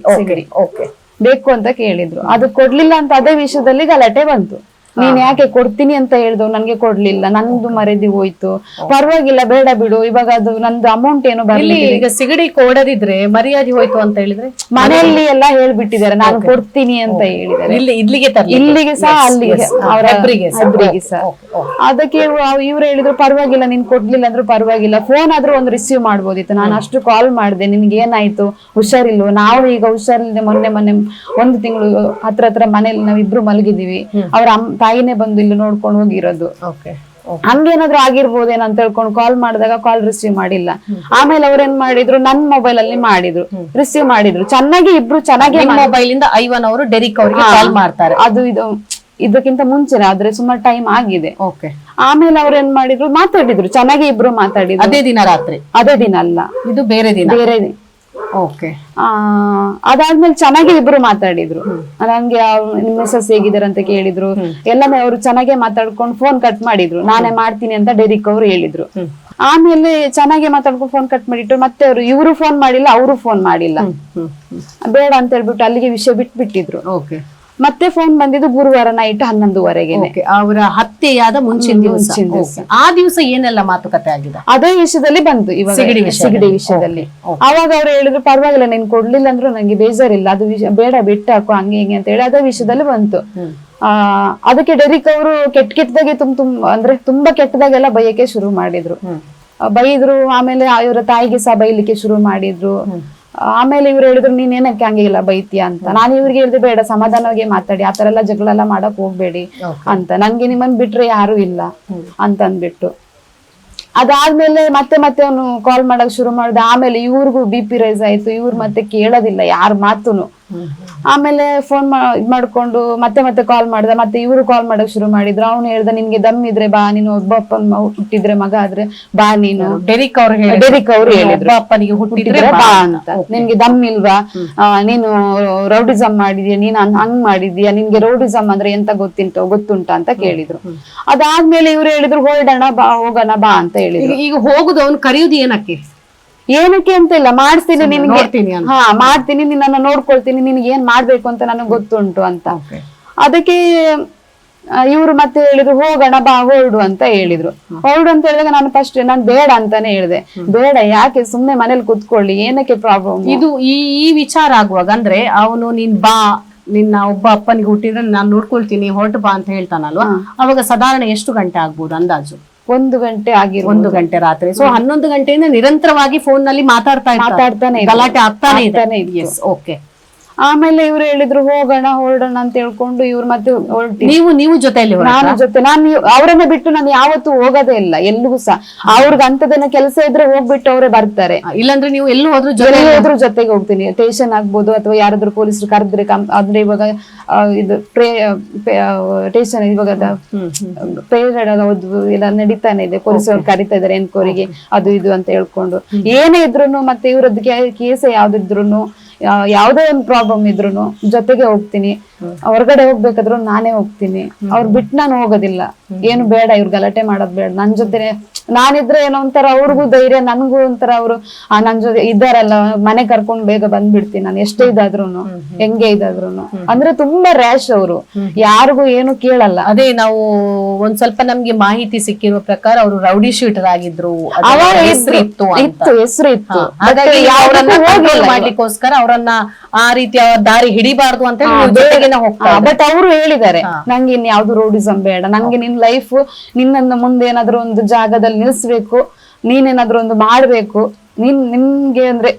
ಬೇಕು ಅಂತ ಕೇಳಿದ್ರು. ಅದು ಕೊಡ್ಲಿಲ್ಲ ಅಂತ ಅದೇ ವಿಷಯದಲ್ಲಿ ಗಲಾಟೆ ಬಂತು. ನೀನ್ ಯಾಕೆ ಕೊಡ್ತೀನಿ ಅಂತ ಹೇಳ್ದು ನನ್ಗೆ ಕೊಡ್ಲಿಲ್ಲ, ನಂದು ಮರೆದಿ ಹೋಯ್ತು, ಪರವಾಗಿಲ್ಲ ಬೇಡ ಬಿಡು, ಇವಾಗ ಅದು ನಂದು ಅಮೌಂಟ್ ಏನೋ ಇಲ್ಲಿ ಬರ್ಲಿ. ಈಗ ಸಿಗಡಿ ಕೊಡದಿದ್ರೆ ಮರ್ಯಾದೆ ಹೋಯ್ತು ಅಂತ ಹೇಳಿದ್ರೆ ಮನೆಯಲ್ಲಿ ಎಲ್ಲಾ ಹೇಳ್ಬಿಟ್ಟಿದ್ದಾರೆ ನಾನು ಕೊಡ್ತೀನಿ ಅಂತ ಹೇಳಿದ್ದಾರೆ. ಇಲ್ಲಿಗೆ ತರ್ಲಿ, ಇಲ್ಲಿಗೆ ಸಹ ಅಲ್ಲಿಗೆ ಅವರ ಹೆಬ್ರಿಗೆ ಸಹ. ಅದಕ್ಕೆ ಇವ್ರು ಹೇಳಿದ್ರು ಪರವಾಗಿಲ್ಲ ನೀನ್ ಕೊಡ್ಲಿಲ್ಲ ಅಂದ್ರೂ ಪರವಾಗಿಲ್ಲ, ಫೋನ್ ಆದ್ರೂ ಒಂದು ರಿಸೀವ್ ಮಾಡ್ಬೋದಿತ್ತು, ನಾನು ಅಷ್ಟು ಕಾಲ್ ಮಾಡಿದೆ, ನಿನ್ಗೆ ಏನಾಯ್ತು, ಹುಷಾರಿಲ್ವ, ನಾವು ಈಗ ಹುಷಾರಿಲ್ಲದೆ ಮೊನ್ನೆ 1 ತಿಂಗಳು ಹತ್ರ ಮನೇಲಿ ನಾವಿಬ್ರು ಮಲಗಿದೀವಿ, ಅವ್ರ ತಾಯಿನೇ ಬಂದು ಇಲ್ಲಿ ನೋಡ್ಕೊಂಡು ಹೋಗಿರೋದು, ಹಂಗೇನಾದ್ರು ಆಗಿರ್ಬೋದೇನೋ ಅಂತ ಹೇಳ್ಕೊಂಡು ಕಾಲ್ ಮಾಡಿದಾಗ ಕಾಲ್ ರಿಸೀವ್ ಮಾಡಿಲ್ಲ. ಆಮೇಲೆ ಅವ್ರೇನ್ ಮಾಡಿದ್ರು, ನನ್ ಮೊಬೈಲ್ ಅಲ್ಲಿ ಮಾಡಿದ್ರು, ರಿಸೀವ್ ಮಾಡಿದ್ರು, ಚೆನ್ನಾಗಿ ಇಬ್ರು ಚೆನ್ನಾಗಿ ಮೊಬೈಲ್ ಇಂದ ಐವನ್ ಅವರು ಡೆರಿಕ್ ಅವರಿಗೆ ಕಾಲ್ ಮಾಡ್ತಾರೆ. ಅದು ಇದಕ್ಕಿಂತ ಮುಂಚೆನೆ ಆದ್ರೆ ಸುಮಾರು ಟೈಮ್ ಆಗಿದೆ. ಆಮೇಲೆ ಅವ್ರು ಏನ್ ಮಾಡಿದ್ರು, ಮಾತಾಡಿದ್ರು ಚೆನ್ನಾಗಿ ಇಬ್ರು ಮಾತಾಡಿದ್ರು. ಅದೇ ದಿನ ರಾತ್ರಿ? ಅದೇ ದಿನ ಅಲ್ಲ, ಇದು ಬೇರೆ ದಿನ. ಬೇರೆ ದಿನ. ಅದಾದ್ಮೇಲೆ ಚೆನ್ನಾಗಿ ಇಬ್ರು ಮಾತಾಡಿದ್ರು. ನಂಗೆ ನಿಮ್ ಮೆಸೇಜ್ ಹೇಗಿದ್ದಾರೆ ಅಂತ ಕೇಳಿದ್ರು, ಎಲ್ಲಾನೇ ಅವ್ರು ಚೆನ್ನಾಗೆ ಮಾತಾಡ್ಕೊಂಡು ಫೋನ್ ಕಟ್ ಮಾಡಿದ್ರು. ನಾನೇ ಮಾಡ್ತೀನಿ ಅಂತ ಡೆರಿಕ್ ಅವ್ರು ಹೇಳಿದ್ರು. ಆಮೇಲೆ ಚೆನ್ನಾಗಿ ಮಾತಾಡ್ಕೊಂಡು ಫೋನ್ ಕಟ್ ಮಾಡಿಟ್ಟು ಮತ್ತೆ ಇವ್ರು ಫೋನ್ ಮಾಡಿಲ್ಲ, ಅವರು ಫೋನ್ ಮಾಡಿಲ್ಲ, ಬೇಡ ಅಂತ ಹೇಳ್ಬಿಟ್ಟು ಅಲ್ಲಿಗೆ ವಿಷಯ ಬಿಟ್ಬಿಟ್ಟಿದ್ರು. ಮತ್ತೆ ಫೋನ್ ಬಂದಿದ್ದು ಗುರುವಾರ ನೈಟ್ 11:30ಗೆ, ಅವರ ಹತ್ಯೆಯಾದ ಮುಂಚಿನ ದಿವಸ. ಆ ದಿವಸ ಏನೆಲ್ಲ ಮಾತುಕತೆ ಆಗಿದೆ ಅದೇ ವಿಷಯದಲ್ಲಿ ಬಂತು, ಇವಾಗ ಸಿಗಡಿ ವಿಷಯದಲ್ಲಿ. ಅವಾಗ ಅವ್ರು ಹೇಳಿದ್ರು ಪರವಾಗಿಲ್ಲ ನೀನ್ ಕೊಡ್ಲಿಲ್ಲ ಅಂದ್ರೂ ನಂಗೆ ಬೇಜಾರಿಲ್ಲ, ಅದು ಬೇಡ ಬಿಟ್ಟಾಕು ಹಂಗೆ ಹಿಂಗೆ ಅಂತ ಹೇಳಿ ಅದೇ ವಿಷಯದಲ್ಲಿ ಬಂತು. ಅದಕ್ಕೆ ಡೆರಿಕ್ ಅವರು ಕೆಟ್ಟದಾಗೆ ಅಂದ್ರೆ ತುಂಬಾ ಕೆಟ್ಟದಾಗೆಲ್ಲ ಬೈಯಕ್ಕೆ ಶುರು ಮಾಡಿದ್ರು, ಬೈದ್ರು. ಆಮೇಲೆ ಇವರ ತಾಯಿಗೆ ಸಹ ಬೈಲಿಕ್ಕೆ ಶುರು ಮಾಡಿದ್ರು. ಆಮೇಲೆ ಇವ್ರು ಹೇಳಿದ್ರು ನೀನ್ ಏನಕ್ಕೆ ಹಂಗೆಲ್ಲ ಬೈತೀಯ ಅಂತ. ನಾನು ಇವ್ರಿಗೆ ಹೇಳಿದೆ ಬೇಡ ಸಮಾಧಾನವಾಗಿ ಮಾತಾಡಿ, ಆತರ ಎಲ್ಲ ಜಗಳ ಎಲ್ಲ ಮಾಡಕ್ ಹೋಗ್ಬೇಡಿ ಅಂತ, ನನ್ಗೆ ನಿಮ್ಮನ್ ಬಿಟ್ರೆ ಯಾರು ಇಲ್ಲ ಅಂತ ಅಂದ್ಬಿಟ್ಟು. ಅದಾದ್ಮೇಲೆ ಮತ್ತೆ ಅವನು ಕಾಲ್ ಮಾಡಕ್ ಶುರು ಮಾಡ್ದ. ಆಮೇಲೆ ಇವ್ರಿಗೂ BP ರೈಸ್ ಆಯ್ತು, ಇವ್ರು ಮತ್ತೆ ಕೇಳೋದಿಲ್ಲ ಯಾರ ಮಾತುನು. ಆಮೇಲೆ ಫೋನ್ ಮಾಡ್ಕೊಂಡು ಮತ್ತೆ ಕಾಲ್ ಮಾಡ್ದ. ಮತ್ತೆ ಇವ್ರು ಕಾಲ್ ಮಾಡಕ್ ಶುರು ಮಾಡಿದ್ರು. ಅವ್ನು ಹೇಳ್ದ ನಿನ್ಗೆ ದಮ್ ಇದ್ರೆ ಬಾ, ನೀನು ಒಬ್ಬಪ್ಪನ ಹುಟ್ಟಿದ್ರೆ ಮಗ ಆದ್ರೆ ಬಾ, ನೀನು ಡೆರಿಕ್ ಅವ್ರು ಹೇಳಿದ್ರು ಅಪ್ಪನಿಗೆ ಹುಟ್ಟಿದ್ರೆ ಬಾ ಅಂತ. ನಿನ್ಗೆ ದಮ್ ಇಲ್ವಾ, ನೀನು ರೌಡಿಸಮ್ ಮಾಡಿದ್ಯಾ, ನೀನ್ ಹಂಗ್ ಮಾಡಿದ್ಯಾ, ನಿನ್ಗೆ ರೌಡಿಸಮ್ ಅಂದ್ರೆ ಎಂತ ಗೊತ್ತುಂಟಾ ಅಂತ ಕೇಳಿದ್ರು. ಅದಾದ್ಮೇಲೆ ಇವ್ರು ಹೇಳಿದ್ರು ಹೋಗೋಣ ಬಾ ಅಂತ ಹೇಳಿದ್ರು. ಈಗ ಹೋಗುದು ಅವ್ನು ಕರೆಯುದು ಏನಕ್ಕೆ ಅಂತ ಇಲ್ಲ, ಮಾಡಿಸ್ತೀನಿ ನಿನ್ಗೆ, ಮಾಡ್ತೀನಿ, ನಿನ್ನ ನೋಡ್ಕೊಳ್ತೀನಿ, ನಿನ್ಗೆ ಏನ್ ಮಾಡ್ಬೇಕು ಅಂತ ನನಗೆ ಗೊತ್ತುಂಟು ಅಂತ. ಅದಕ್ಕೆ ಇವ್ರು ಮತ್ತೆ ಹೇಳಿದ್ರು ಹೋಗೋಣ ಬಾ, ಹೊರಡು ಅಂತ ಹೇಳಿದ್ರು. ಹೊರಡು ಅಂತ ಹೇಳಿದಾಗ ನಾನು ಬೇಡ ಅಂತಾನೆ ಹೇಳಿದೆ. ಬೇಡ ಯಾಕೆ, ಸುಮ್ನೆ ಮನೇಲಿ ಕುತ್ಕೊಳ್ಳಿ, ಏನಕ್ಕೆ ಪ್ರಾಬ್ಲಮ್. ಇದು ಈ ವಿಚಾರ ಆಗುವಾಗ ಅಂದ್ರೆ ಅವನು ನೀನ್ ಬಾ, ನಿನ್ನ ಒಬ್ಬ ಅಪ್ಪನಿಗೆ ಹುಟ್ಟಿದ್ರೆ ನಾನು ನೋಡ್ಕೊಳ್ತೀನಿ, ಹೊರಟು ಬಾ ಅಂತ ಹೇಳ್ತಾನಲ್ವಾ, ಅವಾಗ ಸಾಧಾರಣ ಎಷ್ಟು ಗಂಟೆ ಆಗ್ಬೋದು ಅಂದಾಜು? 1 ಗಂಟೆ ಆಗಿರೋ, 1 ಗಂಟೆ ರಾತ್ರಿ. ಸೊ 11 ಗಂಟೆಯಿಂದ ನಿರಂತರವಾಗಿ ಫೋನ್ ನಲ್ಲಿ ಮಾತಾಡ್ತಾನೆ ಗಲಾಟೆ ಆಗ್ತಾನೆ ಇದೆ. ಓಕೆ. ಆಮೇಲೆ ಇವ್ರು ಹೇಳಿದ್ರು ಹೋಗೋಣ ಹೊರಡೋಣ ಅಂತ ಹೇಳ್ಕೊಂಡು ಇವ್ರು ಮತ್ತೆ ನೀವು ಜೊತೆಯಲ್ಲಿ? ನಾನು ಅವರನ್ನ ಬಿಟ್ಟು ನಾನು ಯಾವತ್ತೂ ಹೋಗೋದೇ ಇಲ್ಲ ಎಲ್ಲಿಗೂ ಸಹ. ಅವ್ರಿಗೆ ಅಂತದೇನ ಕೆಲಸ ಇದ್ರೆ ಹೋಗ್ಬಿಟ್ಟು ಅವರೇ ಬರ್ತಾರೆ, ಇಲ್ಲಾಂದ್ರೆ ನೀವು ಎಲ್ಲಿ ಹೋದ್ರು ಜೊತೆಗೆ ಹೋಗ್ತೀನಿ. ಸ್ಟೇಷನ್ ಆಗ್ಬೋದು ಅಥವಾ ಯಾರಾದ್ರೂ ಪೊಲೀಸರು ಕರೆದ್ರೆ, ಅಂದ್ರೆ ಇವಾಗ ಇದು ಸ್ಟೇಷನ್ ಇವಾಗ ಎಲ್ಲ ನಡೀತಾನೆ ಇದೆ, ಪೊಲೀಸರು ಕರಿತಾ ಇದಾರೆ ಎನ್ಕ್ವೈರಿಗೆ ಅದು ಇದು ಅಂತ ಹೇಳ್ಕೊಂಡು. ಏನೇ ಇದ್ರು ಮತ್ತೆ ಇವ್ರದ್ದು ಕೇಸ್ ಯಾವ್ದಿದ್ರು, ಯಾವ್ದೇ ಒಂದು ಪ್ರಾಬ್ಲಮ್ ಇದ್ರು ಜೊತೆಗೆ ಹೋಗ್ತೀನಿ. ಹೊರಗಡೆ ಹೋಗ್ಬೇಕಾದ್ರು ನಾನೇ ಹೋಗ್ತೀನಿ, ಅವ್ರು ಬಿಟ್ಟು ನಾನು ಹೋಗೋದಿಲ್ಲ. ಏನು ಬೇಡ ಇವ್ರು ಗಲಾಟೆ ಮಾಡೋದ್ ಬೇಡ, ನನ್ ಜೊತೆ ನಾನಿದ್ರೆ ಏನೋ ಒಂಥರ ಅವ್ರಿಗೂ ಧೈರ್ಯ, ನನ್ಗೂ ಒಂಥರ ಅವ್ರು ನನ್ ಜೊತೆ ಇದ್ದಾರಲ್ಲ, ಮನೆ ಕರ್ಕೊಂಡ್ ಬೇಗ ಬಂದ್ಬಿಡ್ತೀನಿ ನಾನು, ಎಷ್ಟೇ ಇದಾದ್ರುನು ಹೆಂಗೆ ಇದಾದ್ರುನು. ಅಂದ್ರೆ ತುಂಬಾ ರ್ಯಾಶ್ ಅವರು, ಯಾರಿಗೂ ಏನು ಕೇಳಲ್ಲ. ಅದೇ ನಾವು ಒಂದ್ ಸ್ವಲ್ಪ ನಮ್ಗೆ ಮಾಹಿತಿ ಸಿಕ್ಕಿರುವ ಪ್ರಕಾರ ಅವರು ರೌಡಿ ಶೀಟರ್ ಆಗಿದ್ರು, ಹೆಸರು ಇತ್ತು. ಮಾಡ್ಲಿಕ್ಕೋಸ್ಕರ ಅವರನ್ನ ಆ ರೀತಿಯ ದಾರಿ ಹಿಡಿಬಾರ್ದು ಅಂತ ಹೇಳಿ ಬಟ್ ಅವರು ಹೇಳಿದ್ದಾರೆ ನಂಗೆ ಇನ್ ಯಾವ್ದು ರೋಡಿಸಮ್ ಬೇಡ, ನಂಗೆ ನಿನ್ ಲೈಫ್ ನಿನ್ನ ಮುಂದೆ ಏನಾದ್ರು ಒಂದು ಜಾಗದಲ್ಲಿ ನಿಲ್ಸ್ಬೇಕು, ನೀನೇನಾದ್ರೂ ಒಂದು ಮಾಡ್ಬೇಕು, ನಿನ್ಗೆ ಅಂದ್ರೆ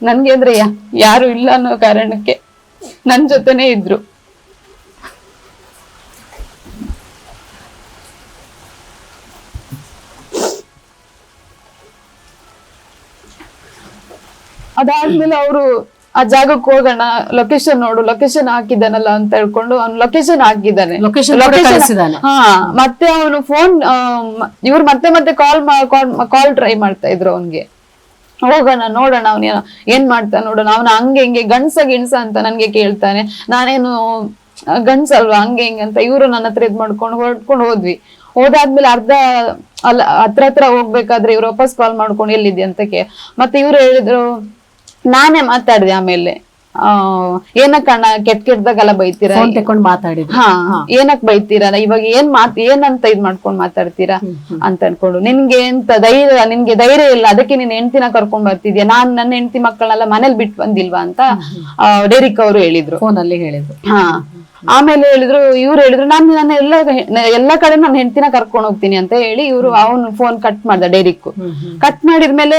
ನನ್ಗೆ ಅಂದ್ರೆ ಯಾರು ಇಲ್ಲ ಅನ್ನೋ ಕಾರಣಕ್ಕೆ ನನ್ ಜೊತೆನೆ ಇದ್ರು. ಅದಾದ್ಮೇಲೆ ಅವರು ಆ ಜಾಗಕ್ಕೆ ಹೋಗೋಣ, ಲೊಕೇಶನ್ ನೋಡು, ಲೊಕೇಶನ್ ಹಾಕಿದ್ದಾನಲ್ಲ ಅಂತ ಹೇಳ್ಕೊಂಡು ಅವ್ನು ಲೊಕೇಶನ್ ಹಾಕಿದ್ದಾನೆ. ಮತ್ತೆ ಅವನು ಫೋನ್ ಇವ್ರು ಮತ್ತೆ ಕಾಲ್ ಟ್ರೈ ಮಾಡ್ತಾ ಇದ್ರು ಅವನ್ಗೆ. ಹೋಗೋಣ ನೋಡೋಣ ಅವನ ಏನ್ ಮಾಡ್ತಾನೆ ನೋಡೋಣ, ಅವನ ಹಂಗೆ ಹಿಂಗೆ ಗಂಡ್ಸ ಅಂತ ನನ್ಗೆ ಕೇಳ್ತಾನೆ. ನಾನೇನು ಗಂಡ್ಸಲ್ವಾ ಹಂಗೆ ಹಿಂಗೆ ಅಂತ ಇವ್ರು ನನ್ನ ಹತ್ರ ಇದ್ ಮಾಡ್ಕೊಂಡು ಹೊರಡ್ಕೊಂಡು ಹೋದ್ವಿ. ಹೋದಾದ್ಮೇಲೆ ಹತ್ರ ಹೋಗ್ಬೇಕಾದ್ರೆ ಇವ್ರು ವಾಪಸ್ ಕಾಲ್ ಮಾಡ್ಕೊಂಡು ಎಲ್ಲಿದ್ದೆ ಅಂತ ಮತ್ತೆ ಇವ್ರು ಹೇಳಿದ್ರು, ನಾನೇ ಮಾತಾಡ್ದೆ ಆಮೇಲೆ ಏನಕ್ಕ ಅಣ್ಣ ಕೆಟ್ಟದಾಗೆಲ್ಲ ಬೈತೀರಾ, ಫೋನ್ ತಕೊಂಡ್ ಮಾತಾಡಿದ್ರು. ಹಾ ಏನಕ್ ಬೈತೀರಾ, ಇವಾಗ ಏನಂತ ಇದ್ ಮಾಡ್ಕೊಂಡ್ ಮಾತಾಡ್ತೀರಾ ಅಂತ ಅನ್ಕೊಂಡು, ನಿನ್ಗೆ ನಿನ್ಗೆ ಧೈರ್ಯ ಇಲ್ಲ, ಅದಕ್ಕೆ ನೀನ್ ಹೆಂಡತಿನ ಕರ್ಕೊಂಡ್ ಬರ್ತಿದ್ಯಾ, ನಾನ್ ನನ್ನ ಹೆಂಡತಿ ಮಕ್ಕಳನ್ನೆಲ್ಲ ಮನೇಲಿ ಬಿಟ್ಟು ಬಂದಿಲ್ವಾ ಅಂತ ಡೇರಿಕ್ ಅವರು ಹೇಳಿದ್ರು, ಫೋನ್ ಅಲ್ಲಿ ಹೇಳಿದ್ರು. ಹಾ ಆಮೇಲೆ ಹೇಳಿದ್ರು, ಇವ್ರು ಹೇಳಿದ್ರು ನನ್ನ ಎಲ್ಲಾ ಕಡೆ ನನ್ನ ಹೆಂಡತಿನ ಕರ್ಕೊಂಡ್ ಹೋಗ್ತೀನಿ ಅಂತ ಹೇಳಿ ಇವ್ರು ಅವನು ಫೋನ್ ಕಟ್ ಮಾಡ್ದ ಡೇರಿಕ್. ಕಟ್ ಮಾಡಿದ್ಮೇಲೆ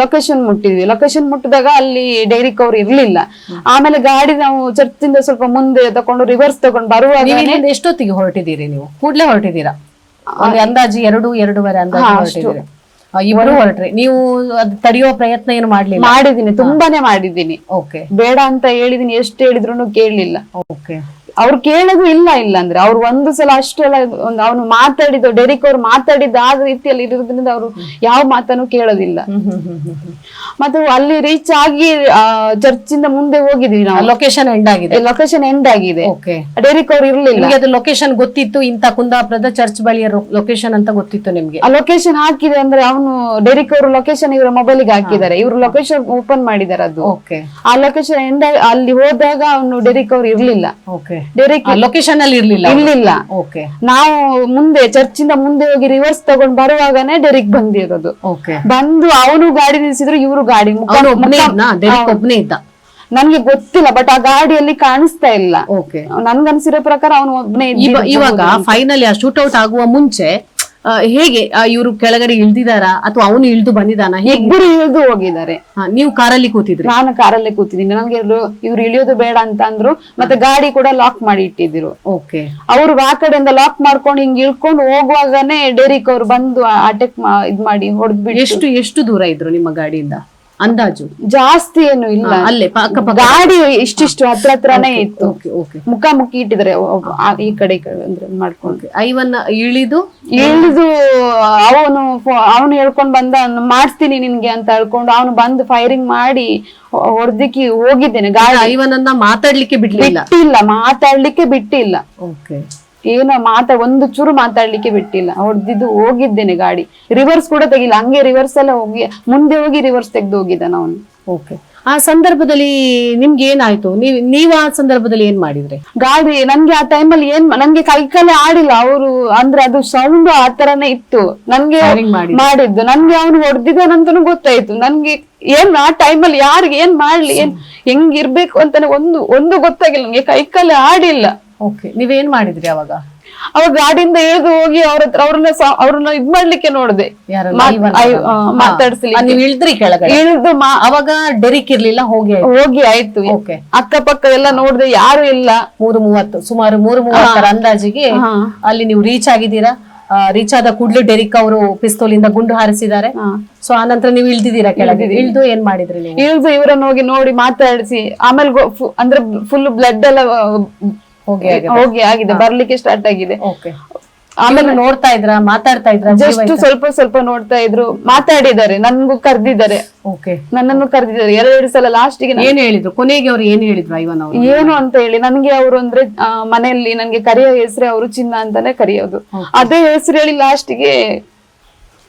ಲೊಕೇಶನ್ ಮುಟ್ಟಿದ್ವಿ. ಲೊಕೇಶನ್ ಮುಟ್ಟಿದಾಗ ಅಲ್ಲಿ ಡೇರಿಕ್ ಅವ್ರು ಇರ್ಲಿಲ್ಲ. ಆಮೇಲೆ ಗಾಡಿ ನಾವು ಚರ್ಚಿಂದ ಸ್ವಲ್ಪ ಮುಂದೆ ತಕೊಂಡು ರಿವರ್ಸ್ ತಗೊಂಡು ಬರುವಾಗ ಎಷ್ಟೊತ್ತಿಗೆ ಹೊರಟಿದ್ದೀರಿ ನೀವು? ಕೂಡ್ಲೆ ಹೊರಟಿದ್ದೀರಾ? ಒಂದು ಅಂದಾಜು 2-2:30 ಅಂದಾಜು ಹೊರಟಿದ್ದೀರಿ. ಇಬ್ರು ಹೊರಟ್ರಿ. ನೀವು ಅದು ತಡೆಯೋ ಪ್ರಯತ್ನ ಏನು ಮಾಡ್ಲಿಲ್ಲ? ಮಾಡಿದೀನಿ, ತುಂಬಾನೇ ಮಾಡಿದೀನಿ. ಓಕೆ, ಬೇಡ ಅಂತ ಹೇಳಿದೀನಿ, ಎಷ್ಟು ಹೇಳಿದ್ರು ಕೇಳಲಿಲ್ಲ. ಓಕೆ, ಅವ್ರು ಕೇಳೋದು ಇಲ್ಲ ಅಂದ್ರೆ ಅವ್ರು ಒಂದು ಸಲ ಅಷ್ಟೆಲ್ಲ ಅವನು ಮಾತಾಡಿದ್ದು, ಡೆರಿಕ್ ಅವ್ರು ಮಾತಾಡಿದ್ದು ಆ ರೀತಿಯಲ್ಲಿ ಇರೋದ್ರಿಂದ ಅವರು ಯಾವ ಮಾತನ್ನು ಕೇಳೋದಿಲ್ಲ. ಮತ್ತೆ ಅಲ್ಲಿ ರೀಚ್ ಆಗಿ ಚರ್ಚಿಂದ ಮುಂದೆ ಹೋಗಿದ್ವಿ ನಾವು. ಲೊಕೇಶನ್ ಎಂಡ್ ಆಗಿದೆ. ಲೊಕೇಶನ್ ಎಂಡ್ ಆಗಿದೆ. ಓಕೆ, ಡೆರಿಕ್ ಅವ್ರು ಇರ್ಲಿಲ್ಲ. ಅದು ಲೊಕೇಶನ್ ಗೊತ್ತಿತ್ತು, ಇಂತ ಕುಂದಾಪುರದ ಚರ್ಚ್ ಬಳಿಯ ಲೊಕೇಶನ್ ಅಂತ ಗೊತ್ತಿತ್ತು ನಿಮ್ಗೆ? ಆ ಲೊಕೇಶನ್ ಹಾಕಿದೆ ಅಂದ್ರೆ ಅವನು ಡೆರಿಕ್ ಅವರು ಲೊಕೇಶನ್ ಇವರ ಮೊಬೈಲ್ ಗೆ ಹಾಕಿದ್ದಾರೆ, ಇವರು ಲೊಕೇಶನ್ ಓಪನ್ ಮಾಡಿದ್ದಾರೆ. ಅದು ಓಕೆ, ಆ ಲೊಕೇಶನ್ ಎಂಡ್ ಅಲ್ಲಿ ಹೋದಾಗ ಅವನು ಡೆರಿಕ್ ಅವ್ರು ಇರ್ಲಿಲ್ಲ. ಓಕೆ, ಡೆರಿಕ್ ಲೊಕೇಶನ್ ಅಲ್ಲಿ ಇರ್ಲಿಲ್ಲ. ಓಕೆ, ನಾವು ಮುಂದೆ ಚರ್ಚಿಂದ ಮುಂದೆ ಹೋಗಿ ರಿವರ್ಸ್ ತಗೊಂಡ್ ಬರುವಾಗನೇ ಡೆರಿಕ್ ಬಂದಿರೋದು. ಓಕೆ, ಬಂದು ಅವನು ಗಾಡಿ ನಿಲ್ಸಿದ್ರು, ಇವರು ಗಾಡಿ ಒಬ್ಬನೇ ಇದ್ದ. ನನ್ಗೆ ಗೊತ್ತಿಲ್ಲ, ಬಟ್ ಆ ಗಾಡಿಯಲ್ಲಿ ಕಾಣಿಸ್ತಾ ಇಲ್ಲ. ಓಕೆ, ನನ್ಗನ್ಸಿರೋ ಪ್ರಕಾರ ಅವನು ಒಬ್ಬನೇ. ಇವಾಗ ಫೈನಲಿ ಆ ಶೂಟ್ಔಟ್ ಆಗುವ ಮುಂಚೆ ಹೇಗೆ ಇವರು ಕೆಳಗಡೆ ಇಳ್ದಿದಾರ ಅಥವಾ ಅವನು ಇಳ್ದು ಬಂದಿದಾನ? ಇಬ್ಬರು ಇಳಿದು ಹೋಗಿದ್ದಾರೆ. ನೀವು ಕಾರಲ್ಲಿ ಕೂತಿದ್ರಿ? ನಾನು ಕಾರಲ್ಲೇ ಕೂತಿದ್ದೀನಿ. ನನ್ಗೆ ಇವ್ರು ಇಳಿಯೋದು ಬೇಡ ಅಂತ ಅಂದ್ರು, ಮತ್ತೆ ಗಾಡಿ ಕೂಡ ಲಾಕ್ ಮಾಡಿ ಇಟ್ಟಿದ್ರು. ಓಕೆ, ಅವ್ರು ಆ ಕಡೆಯಿಂದ ಲಾಕ್ ಮಾಡ್ಕೊಂಡು ಹಿಂಗ್ ಇಳ್ಕೊಂಡು ಹೋಗುವಾಗನೇ ಡೆರಿಕ್ ಅವ್ರು ಬಂದು ಅಟ್ಯಾಕ್ ಇದ್ ಮಾಡಿ ಹೊಡೆದ್ಬಿಟ್ಟು. ಎಷ್ಟು ದೂರ ಇದ್ರು ನಿಮ್ಮ ಗಾಡಿಯಿಂದ ಅಂದಾಜು? ಜಾಸ್ತಿ ಏನು ಇಲ್ಲ, ಅಲ್ಲೇ ಗಾಡಿ ಇಷ್ಟಿಷ್ಟು ಹತ್ರನೇ ಇತ್ತು. ಮುಖಾಮುಖಿ ಇಟ್ಟಿದ್ರೆ ಈ ಕಡೆ ಅಂದ್ರೆ ಮಾಡ್ಕೊಂಡು. ಐವನ್ನ ಇಳಿದು ಅವನು ಹೇಳ್ಕೊಂಡ್ ಬಂದ, ಮಾಡ್ತೀನಿ ನಿನ್ಗೆ ಅಂತ ಹೇಳ್ಕೊಂಡು ಅವನು ಬಂದು ಫೈರಿಂಗ್ ಮಾಡಿ ಹೊಡೆದಿಕ್ಕಿ ಹೋಗಿದ್ದೇನೆ. ಗಾಡಿ ಐವನನ್ನ ಮಾತಾಡ್ಲಿಕ್ಕೆ ಮಾತಾಡ್ಲಿಕ್ಕೆ ಬಿಟ್ಟಿಲ್ಲ. ಓಕೆ, ಏನೋ ಒಂದು ಚೂರು ಮಾತಾಡ್ಲಿಕ್ಕೆ ಬಿಟ್ಟಿಲ್ಲ. ಹೊಡೆದಿದ್ದು ಹೋಗಿದ್ದೇನೆ. ಗಾಡಿ ರಿವರ್ಸ್ ಕೂಡ ತೆಗಿಲ್ಲ, ಹಂಗೆ ರಿವರ್ಸ್ ಎಲ್ಲ ಹೋಗಿ ಮುಂದೆ ಹೋಗಿ ರಿವರ್ಸ್ ತೆಗ್ದು ಹೋಗಿದ್ದಾನ ಅವನು. ಓಕೆ, ಆ ಸಂದರ್ಭದಲ್ಲಿ ನಿಮ್ಗೆ ಏನಾಯ್ತು? ನೀವು ಆ ಸಂದರ್ಭದಲ್ಲಿ ಏನ್ ಮಾಡಿದ್ರಿ? ಗಾಡಿ ನನ್ಗೆ ಆ ಟೈಮಲ್ಲಿ ನನ್ಗೆ ಕೈಕಲ್ಲೇ ಆಡಿಲ್ಲ ಅವರು, ಅಂದ್ರೆ ಅದು ಸೌಂಡ್ ಆ ತರನೇ ಇತ್ತು. ನನ್ಗೆ ಮಾಡಿದ್ದು, ನನ್ಗೆ ಅವನು ಹೊಡೆದಿದ್ದಾನಂತನೂ ಗೊತ್ತಾಯ್ತು. ನನ್ಗೆ ಆ ಟೈಮಲ್ಲಿ ಯಾರಿಗೆ ಏನ್ ಮಾಡ್ಲಿ, ಹೆಂಗಿರ್ಬೇಕು ಅಂತಾನೆ ಒಂದು ಗೊತ್ತಾಗಿಲ್ಲ. ನನ್ಗೆ ಕೈಕಲ್ಲೇ ಆಡಿಲ್ಲ. ಓಕೆ, ನೀವೇನ್ ಮಾಡಿದ್ರಿ ಅವಾಗ? ಗಾಡಿಯಿಂದ ಇಳಿದು ಹೋಗಿ ಅವ್ರನ್ನ ಇದ್ ಮಾಡ್ಲಿಕ್ಕೆ ನೋಡ್ದೆ, ಮಾತಾಡ್ಸ್ಲಿಕ್ಕೆ. ನೀವು ಇಳಿದ್ರಿ ಕೆಳಗಡೆ? ಇಳಿದು ಅವಾಗ ಡೆರಿಕ್ ಇರ್ಲಿಲ್ಲ, ಹೋಗಿ ಆಯ್ತು. ಅಕ್ಕಪಕ್ಕ ಎಲ್ಲ ನೋಡ್ದೆ, ಯಾರು ಇಲ್ಲ. 3:30 ಸುಮಾರು 3:30 ಅಂದಾಜಿಗೆ ಅಲ್ಲಿ ನೀವು ರೀಚ್ ಆಗಿದ್ದೀರಾ. ರೀಚ್ ಆದ ಕೂಡ್ಲು ಡೆರಿಕ್ ಅವರು ಪಿಸ್ತೂಲಿಂದ ಗುಂಡು ಹಾರಿಸಿದ್ದಾರೆ. ಸೊ ಆ ನಂತರ ನೀವು ಇಳ್ದಿದ್ದೀರಾ ಕೆಳಗೆ. ಇಳ್ದು ಏನ್ ಮಾಡಿದ್ರಿ ನೀವು? ಇಳ್ದು ಇವರನ್ನ ಹೋಗಿ ನೋಡಿ ಮಾತಾಡಿಸಿ, ಆಮೇಲೆ ಅಂದ್ರೆ ಫುಲ್ ಬ್ಲಡ್ ಎಲ್ಲ ಹೋಗಿ ಆಗಿದೆ, ಬರ್ಲಿಕ್ಕೆ ಸ್ಟಾರ್ಟ್ ಆಗಿದೆ. ಆಮೇಲೆ ನೋಡ್ತಾ ಇದ್ರ, ಮಾತಾಡ್ತಾ ಇದ್ರ? ಜಸ್ಟ್ ಸ್ವಲ್ಪ ನೋಡ್ತಾ ಇದ್ರು, ಮಾತಾಡಿದ್ದಾರೆ, ನನ್ಗೂ ಕರ್ದಿದ್ದಾರೆ. ನನ್ನನ್ನು ಕರ್ದಿದ್ದಾರೆ 2 ಸಲ. ಲಾಸ್ಟಿಗೆ ಏನ್ ಹೇಳಿದ್ರು? ಕೊನೆಗೆ ಅವ್ರು ಏನ್ ಹೇಳಿದ್ರು ಐವನ್ ಅವರು? ಏನು ಅಂತ ಹೇಳಿ, ನನ್ಗೆ ಅವರು ಅಂದ್ರೆ ಮನೆಯಲ್ಲಿ ನನ್ಗೆ ಕರೆಯೋ ಹೆಸರೇ ಅವರು ಚಿನ್ನ ಅಂತಾನೆ ಕರೆಯೋದು. ಅದೇ ಹೆಸರು ಹೇಳಿ ಲಾಸ್ಟಿಗೆ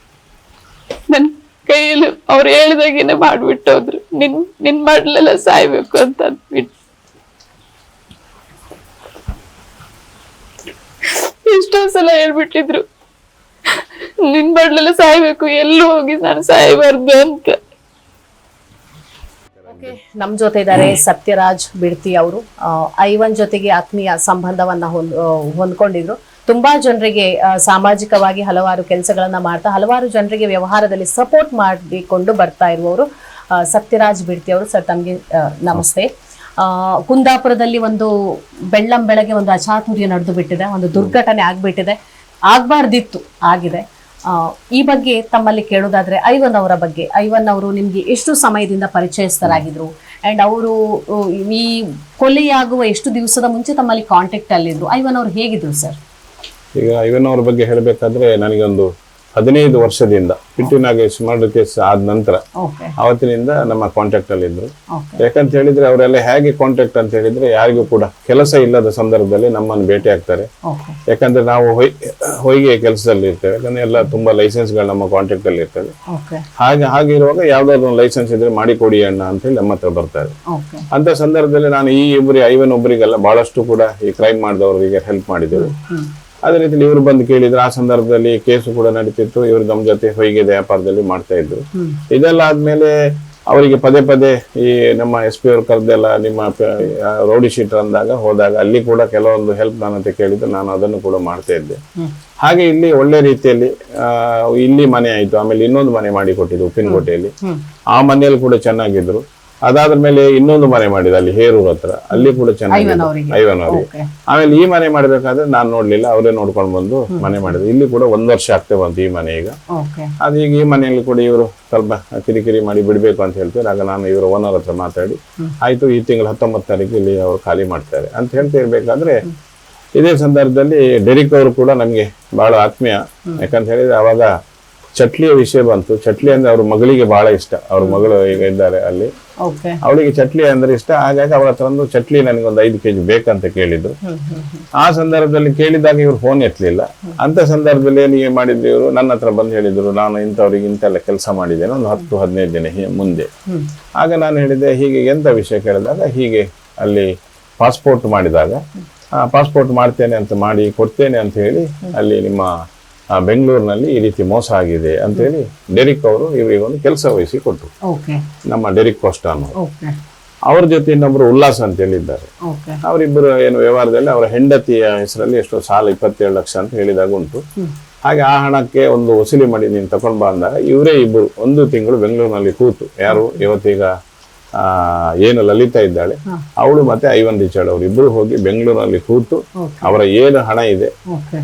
ನನ್ ಕೈಯಲ್ಲಿ ಅವ್ರು ಹೇಳಿದಾಗೇನೆ ಮಾಡ್ಬಿಟ್ಟೋದ್ರು. ನಿನ್ ಮಾಡ್ಲೆಲ್ಲ ಸಾಯ್ಬೇಕು ಅಂತ ಅಂದ್ಬಿಟ್ಟು. ಎಷ್ಟೋ ಸಲ ಹೇಳ್ಬಿಟ್ಟಿದ್ರು, ನಿನ್ ಬಡ್ಲೆಲ್ಲ ಸಾಯ್ಬೇಕು, ಎಲ್ಲೂ ಹೋಗಿ ನಾನು ಸಾಯಬಾರ್ದು ಅಂತ. ನಮ್ ಜೊತೆ ಇದ್ದಾರೆ ಸತ್ಯರಾಜ್ ಬಿಡ್ತಿ ಅವರು. ಐವನ್ ಜೊತೆಗೆ ಆತ್ಮೀಯ ಸಂಬಂಧವನ್ನ ಹೊಂದ್ಕೊಂಡಿದ್ರು. ತುಂಬಾ ಜನರಿಗೆ ಸಾಮಾಜಿಕವಾಗಿ ಹಲವಾರು ಕೆಲಸಗಳನ್ನ ಮಾಡ್ತಾ ಹಲವಾರು ಜನರಿಗೆ ವ್ಯವಹಾರದಲ್ಲಿ ಸಪೋರ್ಟ್ ಮಾಡಿಕೊಂಡು ಬರ್ತಾ ಇರುವವರು ಸತ್ಯರಾಜ್ ಬಿಡ್ತಿ ಅವರು. ಸರ್, ತಮಗೆ ನಮಸ್ತೆ. ಕುಂದಾಪುರದಲ್ಲಿ ಒಂದು ಬೆಳ್ಳಂಬೆಳಗ್ಗೆ ಒಂದು ಅಚಾತುರ್ಯ ನಡೆದು ಬಿಟ್ಟಿದೆ, ಒಂದು ದುರ್ಘಟನೆ ಆಗ್ಬಿಟ್ಟಿದೆ, ಆಗ್ಬಾರ್ದಿತ್ತು, ಆಗಿದೆ. ಈ ಬಗ್ಗೆ ತಮ್ಮಲ್ಲಿ ಕೇಳೋದಾದ್ರೆ ಐವನ್ ಅವರ ಬಗ್ಗೆ. ಐವನ್ ಅವರು ನಿಮ್ಗೆ ಎಷ್ಟು ಸಮಯದಿಂದ ಪರಿಚಯಸ್ಥರಾಗಿದ್ರು ಅಂಡ್ ಅವರು ಈ ಕೊಲೆಯಾಗುವ ಎಷ್ಟು ದಿವಸದ ಮುಂಚೆ ತಮ್ಮಲ್ಲಿ ಕಾಂಟ್ಯಾಕ್ಟ್ ಅಲ್ಲಿದ್ರು? ಐವನ್ ಅವರು ಹೇಗಿದ್ರು ಸರ್? ಈಗ ಐವನ್ ಅವ್ರ ಬಗ್ಗೆ ಹೇಳಬೇಕಾದ್ರೆ ನನಗೊಂದು 15 ವರ್ಷದಿಂದ ಪಿಟಿ ನಾಗೇಶ್ ಮರ್ಡರ್ ಕೇಸ್ ಆದ ನಂತರ ಓಕೆ ಅವತ್ತಿನಿಂದ ನಮ್ಮ ಕಾಂಟ್ಯಾಕ್ಟ್ ಅಲ್ಲಿ ಇದ್ರು. ಓಕೆ ಯಾಕಂತ ಹೇಳಿದ್ರೆ ಅವರೆಲ್ಲ ಹೇಗೆ ಕಾಂಟ್ಯಾಕ್ಟ್ ಅಂತ ಹೇಳಿದ್ರೆ ಯಾರಿಗೂ ಕೂಡ ಕೆಲಸ ಇಲ್ಲದ ಸಂದರ್ಭದಲ್ಲಿ ನಮ್ಮನ್ನು ಭೇಟಿ ಆಗ್ತಾರೆ. ಓಕೆ ಯಾಕಂದ್ರೆ ನಾವು ಹೊಯ್ಗೆ ಕೆಲಸದಲ್ಲಿ ಇರ್ತೇವೆ, ಯಾಕಂದ್ರೆ ಎಲ್ಲ ತುಂಬಾ ಲೈಸೆನ್ಸ್ಗಳು ನಮ್ಮ ಕಾಂಟ್ಯಾಕ್ಟ್ ಅಲ್ಲಿ ಇರ್ತವೆ. ಓಕೆ ಹಾಗಿರುವಾಗ ಯಾವ್ದಾದ್ರು ಒಂದು ಲೈಸೆನ್ಸ್ ಇದ್ರೆ ಮಾಡಿ ಕೊಡಿ ಅಣ್ಣ ಅಂತ ಹೇಳಿ ನಮ್ಮ ಹತ್ರ ಬರ್ತಾರೆ. ಓಕೆ ಅಂತ ಸಂದರ್ಭದಲ್ಲಿ ನಾನು ಈ ಐವನ್ ಒಬ್ಬರಿಗೆಲ್ಲ ಬಹಳಷ್ಟು ಕೂಡ ಈ ಕ್ರೈಮ್ ಮಾಡಿದವರಿಗೆ ಹೆಲ್ಪ್ ಮಾಡಿದ್ದೇವೆ. ಅದೇ ರೀತಿ ಇವರು ಬಂದು ಕೇಳಿದ್ರು. ಆ ಸಂದರ್ಭದಲ್ಲಿ ಕೇಸು ಕೂಡ ನಡೀತಿತ್ತು. ಇವರು ನಮ್ಮ ಜೊತೆ ಹೊಯ್ಗೆ ವ್ಯಾಪಾರದಲ್ಲಿ ಮಾಡ್ತಾ ಇದ್ರು. ಇದೆಲ್ಲ ಆದ್ಮೇಲೆ ಅವರಿಗೆ ಪದೇ ಪದೇ ಈ ನಮ್ಮ SP ಅವರು ಕರೆದೆಲ್ಲ ನಿಮ್ಮ ರೌಡಿ ಶೀಟರ್ ಅಂದಾಗ ಹೋದಾಗ ಅಲ್ಲಿ ಕೂಡ ಕೆಲವೊಂದು ಹೆಲ್ಪ್ ನಾನಂತ ಕೇಳಿದ್ದು, ನಾನು ಅದನ್ನು ಕೂಡ ಮಾಡ್ತಾ ಇದ್ದೆ. ಹಾಗೆ ಇಲ್ಲಿ ಒಳ್ಳೆ ರೀತಿಯಲ್ಲಿ ಇಲ್ಲಿ ಮನೆ ಆಯ್ತು. ಆಮೇಲೆ ಇನ್ನೊಂದು ಮನೆ ಮಾಡಿ ಕೊಟ್ಟಿದ್ದು ಉಪ್ಪಿನಕೋಟೆಯಲ್ಲಿ. ಆ ಮನೆಯಲ್ಲಿ ಕೂಡ ಚೆನ್ನಾಗಿದ್ರು. ಅದಾದ ಮೇಲೆ ಇನ್ನೊಂದು ಮನೆ ಮಾಡಿದ ಅಲ್ಲಿ ಹೇರೂರ್ ಹತ್ರ, ಅಲ್ಲಿ ಕೂಡ ಚೆನ್ನಾಗಿತ್ತು ಐವನ್ ಅವರಿಗೆ. ಆಮೇಲೆ ಈ ಮನೆ ಮಾಡ್ಬೇಕಾದ್ರೆ ನಾನು ನೋಡ್ಲಿಲ್ಲ, ಅವರೇ ನೋಡ್ಕೊಂಡು ಬಂದು ಮನೆ ಮಾಡಿದ್ರು. ಇಲ್ಲಿ ಕೂಡ 1 ವರ್ಷ ಆಗ್ತೇ ಬಂತು ಈ ಮನೆ ಈಗ. ಅದು ಈಗ ಈ ಮನೆಯಲ್ಲಿ ಕೂಡ ಇವರು ಸ್ವಲ್ಪ ಕಿರಿಕಿರಿ ಮಾಡಿ ಬಿಡ್ಬೇಕು ಅಂತ ಹೇಳ್ತಾರೆ. ಆಗ ನಾನು ಇವರ ಓನರ್ ಹತ್ರ ಮಾತಾಡಿ ಆಯ್ತು ಈ ತಿಂಗಳ 19 ತಾರೀಕು ಇಲ್ಲಿ ಅವರು ಖಾಲಿ ಮಾಡ್ತಾರೆ ಅಂತ ಹೇಳ್ತಾ ಇರ್ಬೇಕಾದ್ರೆ ಇದೇ ಸಂದರ್ಭದಲ್ಲಿ ಡೆರಿಕ್ ಅವರು ಕೂಡ ನಮ್ಗೆ ಬಹಳ ಆತ್ಮೀಯ. ಯಾಕಂತ ಹೇಳಿದ್ರೆ ಅವಾಗ ಚಟ್ಲಿಯ ವಿಷಯ ಬಂತು. ಚಟ್ಲಿ ಅಂದ್ರೆ ಅವ್ರ ಮಗಳಿಗೆ ಬಹಳ ಇಷ್ಟ. ಅವ್ರ ಮಗಳು ಈಗ ಇದ್ದಾರೆ ಅಲ್ಲಿ, ಅವಳಿಗೆ ಚಟ್ಲಿ ಅಂದ್ರೆ ಇಷ್ಟ. ಹಾಗಾಗಿ ಅವಳ ಹತ್ರ ಒಂದು ಚಟ್ಲಿ ನನಗೊಂದು 5 kg ಬೇಕಂತ ಕೇಳಿದ್ರು. ಆ ಸಂದರ್ಭದಲ್ಲಿ ಕೇಳಿದಾಗ ಇವ್ರು ಫೋನ್ ಎತ್ತಲಿಲ್ಲ. ಅಂತ ಸಂದರ್ಭದಲ್ಲಿ ಏನಿಗೆ ಮಾಡಿದ್ರು, ಇವರು ನನ್ನ ಹತ್ರ ಬಂದು ಹೇಳಿದ್ರು, ನಾನು ಇಂಥವ್ರಿಗೆ ಇಂತೆಲ್ಲ ಕೆಲಸ ಮಾಡಿದ್ದೇನೆ ಒಂದು 10-15 ದಿನ ಮುಂದೆ. ಆಗ ನಾನು ಹೇಳಿದೆ ಹೀಗೆ ಎಂತ ವಿಷಯ ಕೇಳಿದಾಗ, ಹೀಗೆ ಅಲ್ಲಿ ಪಾಸ್ಪೋರ್ಟ್ ಮಾಡಿದಾಗ ಪಾಸ್ಪೋರ್ಟ್ ಮಾಡ್ತೇನೆ ಅಂತ ಮಾಡಿ ಕೊಡ್ತೇನೆ ಅಂತ ಹೇಳಿ ಅಲ್ಲಿ ನಿಮ್ಮ ಬೆಂಗಳೂರಿನಲ್ಲಿ ಈ ರೀತಿ ಮೋಸ ಆಗಿದೆ ಅಂತ ಹೇಳಿ ಡೆರಿಕ್ ಅವರು ಇವರಿಗೆ ಒಂದು ಕೆಲಸ ವಹಿಸಿ ಕೊಟ್ಟರು. ನಮ್ಮ ಡೆರಿಕ್ ಕೋಸ್ಟಾ ಅನ್ನೋರು. ಅವ್ರ ಜೊತೆ ಇನ್ನೊಬ್ರು ಉಲ್ಲಾಸ್ ಅಂತ ಹೇಳಿದ್ದಾರೆ. ಅವರಿಬ್ಬರು ಏನು ವ್ಯವಹಾರದಲ್ಲಿ ಅವರ ಹೆಂಡತಿಯ ಹೆಸರಲ್ಲಿ ಎಷ್ಟೋ ಸಾಲ 27 ಲಕ್ಷ ಅಂತ ಹೇಳಿದಾಗ ಉಂಟು. ಹಾಗೆ ಆ ಹಣಕ್ಕೆ ಒಂದು ವಸೂಲಿ ಮಾಡಿ ನೀನು ತಗೊಂಡ್ ಬಾ ಅಂದಾಗ ಇವರೇ ಇಬ್ಬರು 1 ತಿಂಗಳು ಬೆಂಗಳೂರಿನಲ್ಲಿ ಕೂತು, ಯಾರು ಇವತ್ತೀಗ ಏನು ಲಲಿತಾ ಇದ್ದಾಳೆ ಅವಳು ಮತ್ತೆ ಐವನ್ ರಿಚರ್ಡ್ ಅವರು ಇಬ್ಬರು ಹೋಗಿ ಬೆಂಗಳೂರಿನಲ್ಲಿ ಕೂತು ಅವರ ಏನು ಹಣ ಇದೆ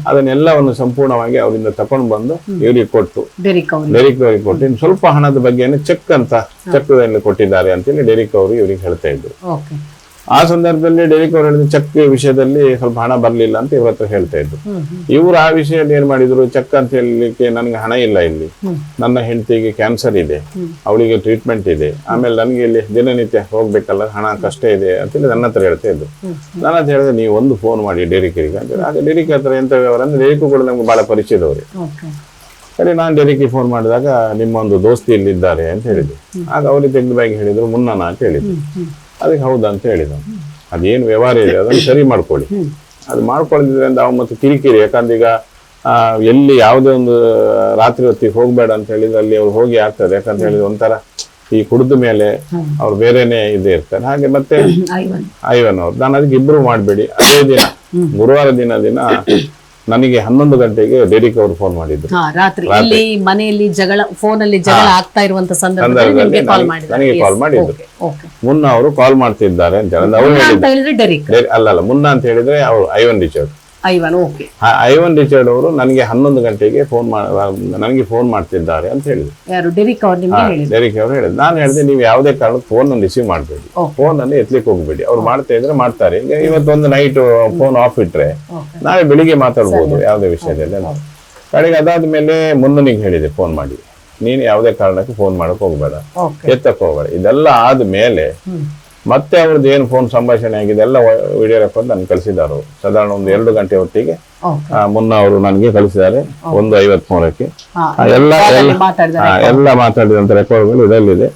ಅದನ್ನೆಲ್ಲವನ್ನು ಸಂಪೂರ್ಣವಾಗಿ ಅವರಿಂದ ತಕೊಂಡು ಬಂದು ಇವರಿಗೆ ಕೊಟ್ಟು ಡೆರಿಕ್ ಅವರಿಗೆ ಕೊಟ್ಟು ಇನ್ನು ಸ್ವಲ್ಪ ಹಣದ ಬಗ್ಗೆ ಚೆಕ್ ಅಂತ ಚೆಕ್ ಕೊಟ್ಟಿದ್ದಾರೆ ಅಂತೇಳಿ ಡೆರಿಕ್ ಅವರು ಇವರಿಗೆ ಹೇಳ್ತಾ ಇದ್ರು. ಆ ಸಂದರ್ಭದಲ್ಲಿ ಡೆರಿಕ್ ಅವರು ಹೇಳಿದ ಚೆಕ್ ವಿಷಯದಲ್ಲಿ ಸ್ವಲ್ಪ ಹಣ ಬರ್ಲಿಲ್ಲ ಅಂತ ಇವ್ರ ಹತ್ರ ಹೇಳ್ತಾ ಇದ್ರು. ಇವ್ರು ಆ ವಿಷಯದಲ್ಲಿ ಏನ್ ಮಾಡಿದ್ರು, ಚೆಕ್ ಅಂತ ಹೇಳಲಿಕ್ಕೆ ನನಗೆ ಹಣ ಇಲ್ಲ, ಇಲ್ಲಿ ನನ್ನ ಹೆಂಡತಿಗೆ ಕ್ಯಾನ್ಸರ್ ಇದೆ, ಅವಳಿಗೆ ಟ್ರೀಟ್ಮೆಂಟ್ ಇದೆ, ಆಮೇಲೆ ನನಗೆ ಇಲ್ಲಿ ದಿನನಿತ್ಯ ಹೋಗ್ಬೇಕಲ್ಲ, ಹಣ ಕಷ್ಟ ಇದೆ ಅಂತೇಳಿ ನನ್ನ ಹತ್ರ ಹೇಳ್ತಾ ಇದ್ರು. ನನ್ನ ಹತ್ರ ಹೇಳಿದ್ರೆ ನೀವು ಒಂದು ಫೋನ್ ಮಾಡಿ ಡೆರಿಕ್ಗೆ ಅಂತೇಳಿ. ಆಗ ಡೆರಿಕ್ ಹತ್ರ ಎಂತ ವ್ಯವಹಾರ ಅಂದ್ರೆ ಡೆರಿಕ್ ಕೂಡ ನಮ್ಗೆ ಬಹಳ ಪರಿಚಯದವ್ರೆ. ಸರಿ, ನಾನು ಡೆರಿಕ್ಗೆ ಫೋನ್ ಮಾಡಿದಾಗ ನಿಮ್ಮ ಒಂದು ದೋಸ್ತಿ ಇಲ್ಲಿದ್ದಾರೆ ಅಂತ ಹೇಳಿದೆ. ಆಗ ಅವ್ರಿಗೆ ತೆಗೆದು ಬಾಗಿ ಹೇಳಿದ್ರು ಮುನ್ನನ ಅಂತ ಹೇಳಿದ್ರು. ಅದಕ್ಕೆ ಹೌದಾ ಅಂತ ಹೇಳಿದ. ಅದೇನು ವ್ಯವಹಾರ ಇದೆ ಅದನ್ನು ಸರಿ ಮಾಡ್ಕೊಳ್ಳಿ. ಅದು ಮಾಡ್ಕೊಳ್ಳಿದ್ರಿಂದ ಅವ ಮತ್ತೆ ಕಿರಿಕಿರಿ, ಯಾಕಂದ್ರೆ ಈಗ ಎಲ್ಲಿ ಯಾವುದೇ ಒಂದು ರಾತ್ರಿ ಹೊತ್ತಿಗೆ ಹೋಗ್ಬೇಡ ಅಂತ ಹೇಳಿದ್ರೆ ಅಲ್ಲಿ ಅವ್ರು ಹೋಗಿ ಆಗ್ತದೆ. ಯಾಕಂತ ಹೇಳಿದ್ರೆ ಒಂಥರ ಈ ಕುಡಿದ ಮೇಲೆ ಅವ್ರು ಬೇರೆನೆ ಇದೇ ಇರ್ತಾರೆ. ಹಾಗೆ ಮತ್ತೆ ಐವನ್ ಅವ್ರು, ನಾನು ಅದಕ್ಕೆ ಇಬ್ರು ಮಾಡಬೇಡಿ. ಅದೇ ದಿನ ಗುರುವಾರ ದಿನ ನನಗೆ 11 ಗಂಟೆಗೆ ಡೆರಿಕ್ ಅವರು ಫೋನ್ ಮಾಡಿದ್ರು. ರಾತ್ರಿ ಮನೆಯಲ್ಲಿ ಫೋನ್ ಅಲ್ಲಿ ಜಗಳ ಆಗ್ತಾ ಇರುವಂತ ಸಂದರ್ಭದಲ್ಲಿ ನನಗೆ ಕಾಲ್ ಮಾಡಿದ್ರು. ಮುನ್ನ ಅವರು ಕಾಲ್ ಮಾಡ್ತಿದ್ದಾರೆ ಅಂತ ಹೇಳಿದ್ರೆ ಅಲ್ಲ ಮುನ್ನ ಅಂತ ಹೇಳಿದ್ರೆ ಅವರು ಐವನ್ ರಿಚರ್ಡ್. ಐವನ್ ರಿಚರ್ಡ್ ಅವರು ನನಗೆ 11 ಗಂಟೆಗೆ ನನಗೆ ಫೋನ್ ಮಾಡ್ತಿದ್ದಾರೆ ಅಂತ ಹೇಳಿದ್ರು. ಡೆರಿಕ್ ಅವರು ಹೇಳಿದ್ರು. ನಾನು ಹೇಳಿದೆ ನೀವು ಯಾವುದೇ ಕಾರಣಕ್ಕೆ ಫೋನ್ ರಿಸೀವ್ ಮಾಡಬೇಡಿ, ಫೋನ್ ಅನ್ನು ಎತ್ತಲಿಕ್ಕೆ ಹೋಗ್ಬೇಡಿ. ಅವ್ರು ಮಾಡ್ತಾ ಇದ್ರೆ ಮಾಡ್ತಾರೆ. ಈಗ ಇವತ್ತೊಂದು ನೈಟ್ ಫೋನ್ ಆಫ್ ಇಟ್ರೆ ನಾಳೆ ಬೆಳಿಗ್ಗೆ ಮಾತಾಡ್ಬೋದು ಯಾವುದೇ ವಿಷಯದಲ್ಲಿ. ಕಡೆಗೆ ಅದಾದ್ಮೇಲೆ ಮುನ್ನನಿಗೆ ಹೇಳಿದೆ ಫೋನ್ ಮಾಡಿ, ನೀನು ಯಾವುದೇ ಕಾರಣಕ್ಕೆ ಫೋನ್ ಮಾಡಕ್ ಹೋಗ್ಬೇಡ, ಎತ್ತಕ್ ಹೋಗ್ಬೇಡ. ಇದೆಲ್ಲ ಆದ್ಮೇಲೆ ಮತ್ತೆ ಅವ್ರದ್ದು ಏನು ಫೋನ್ ಸಂಭಾಷಣೆ ಆಗಿದೆ ಎಲ್ಲ ವಿಡಿಯೋ ರೆಕಾರ್ಡ್ ನನ್ಗೆ ಕಳಿಸಿದ್ದಾರೆ. ಸಾಧಾರಣ ಒಂದು 2 ಗಂಟೆ ಹೊತ್ತಿಗೆ ಮುನ್ನ ಅವರು ನನಗೆ ಕಳಿಸಿದ್ದಾರೆ 1:53ಕ್ಕೆ. ಎಲ್ಲ ಮಾತಾಡಿದಂತ ರೆಕಾರ್ಡ್ಗಳು ಇದರಲ್ಲಿದೆ.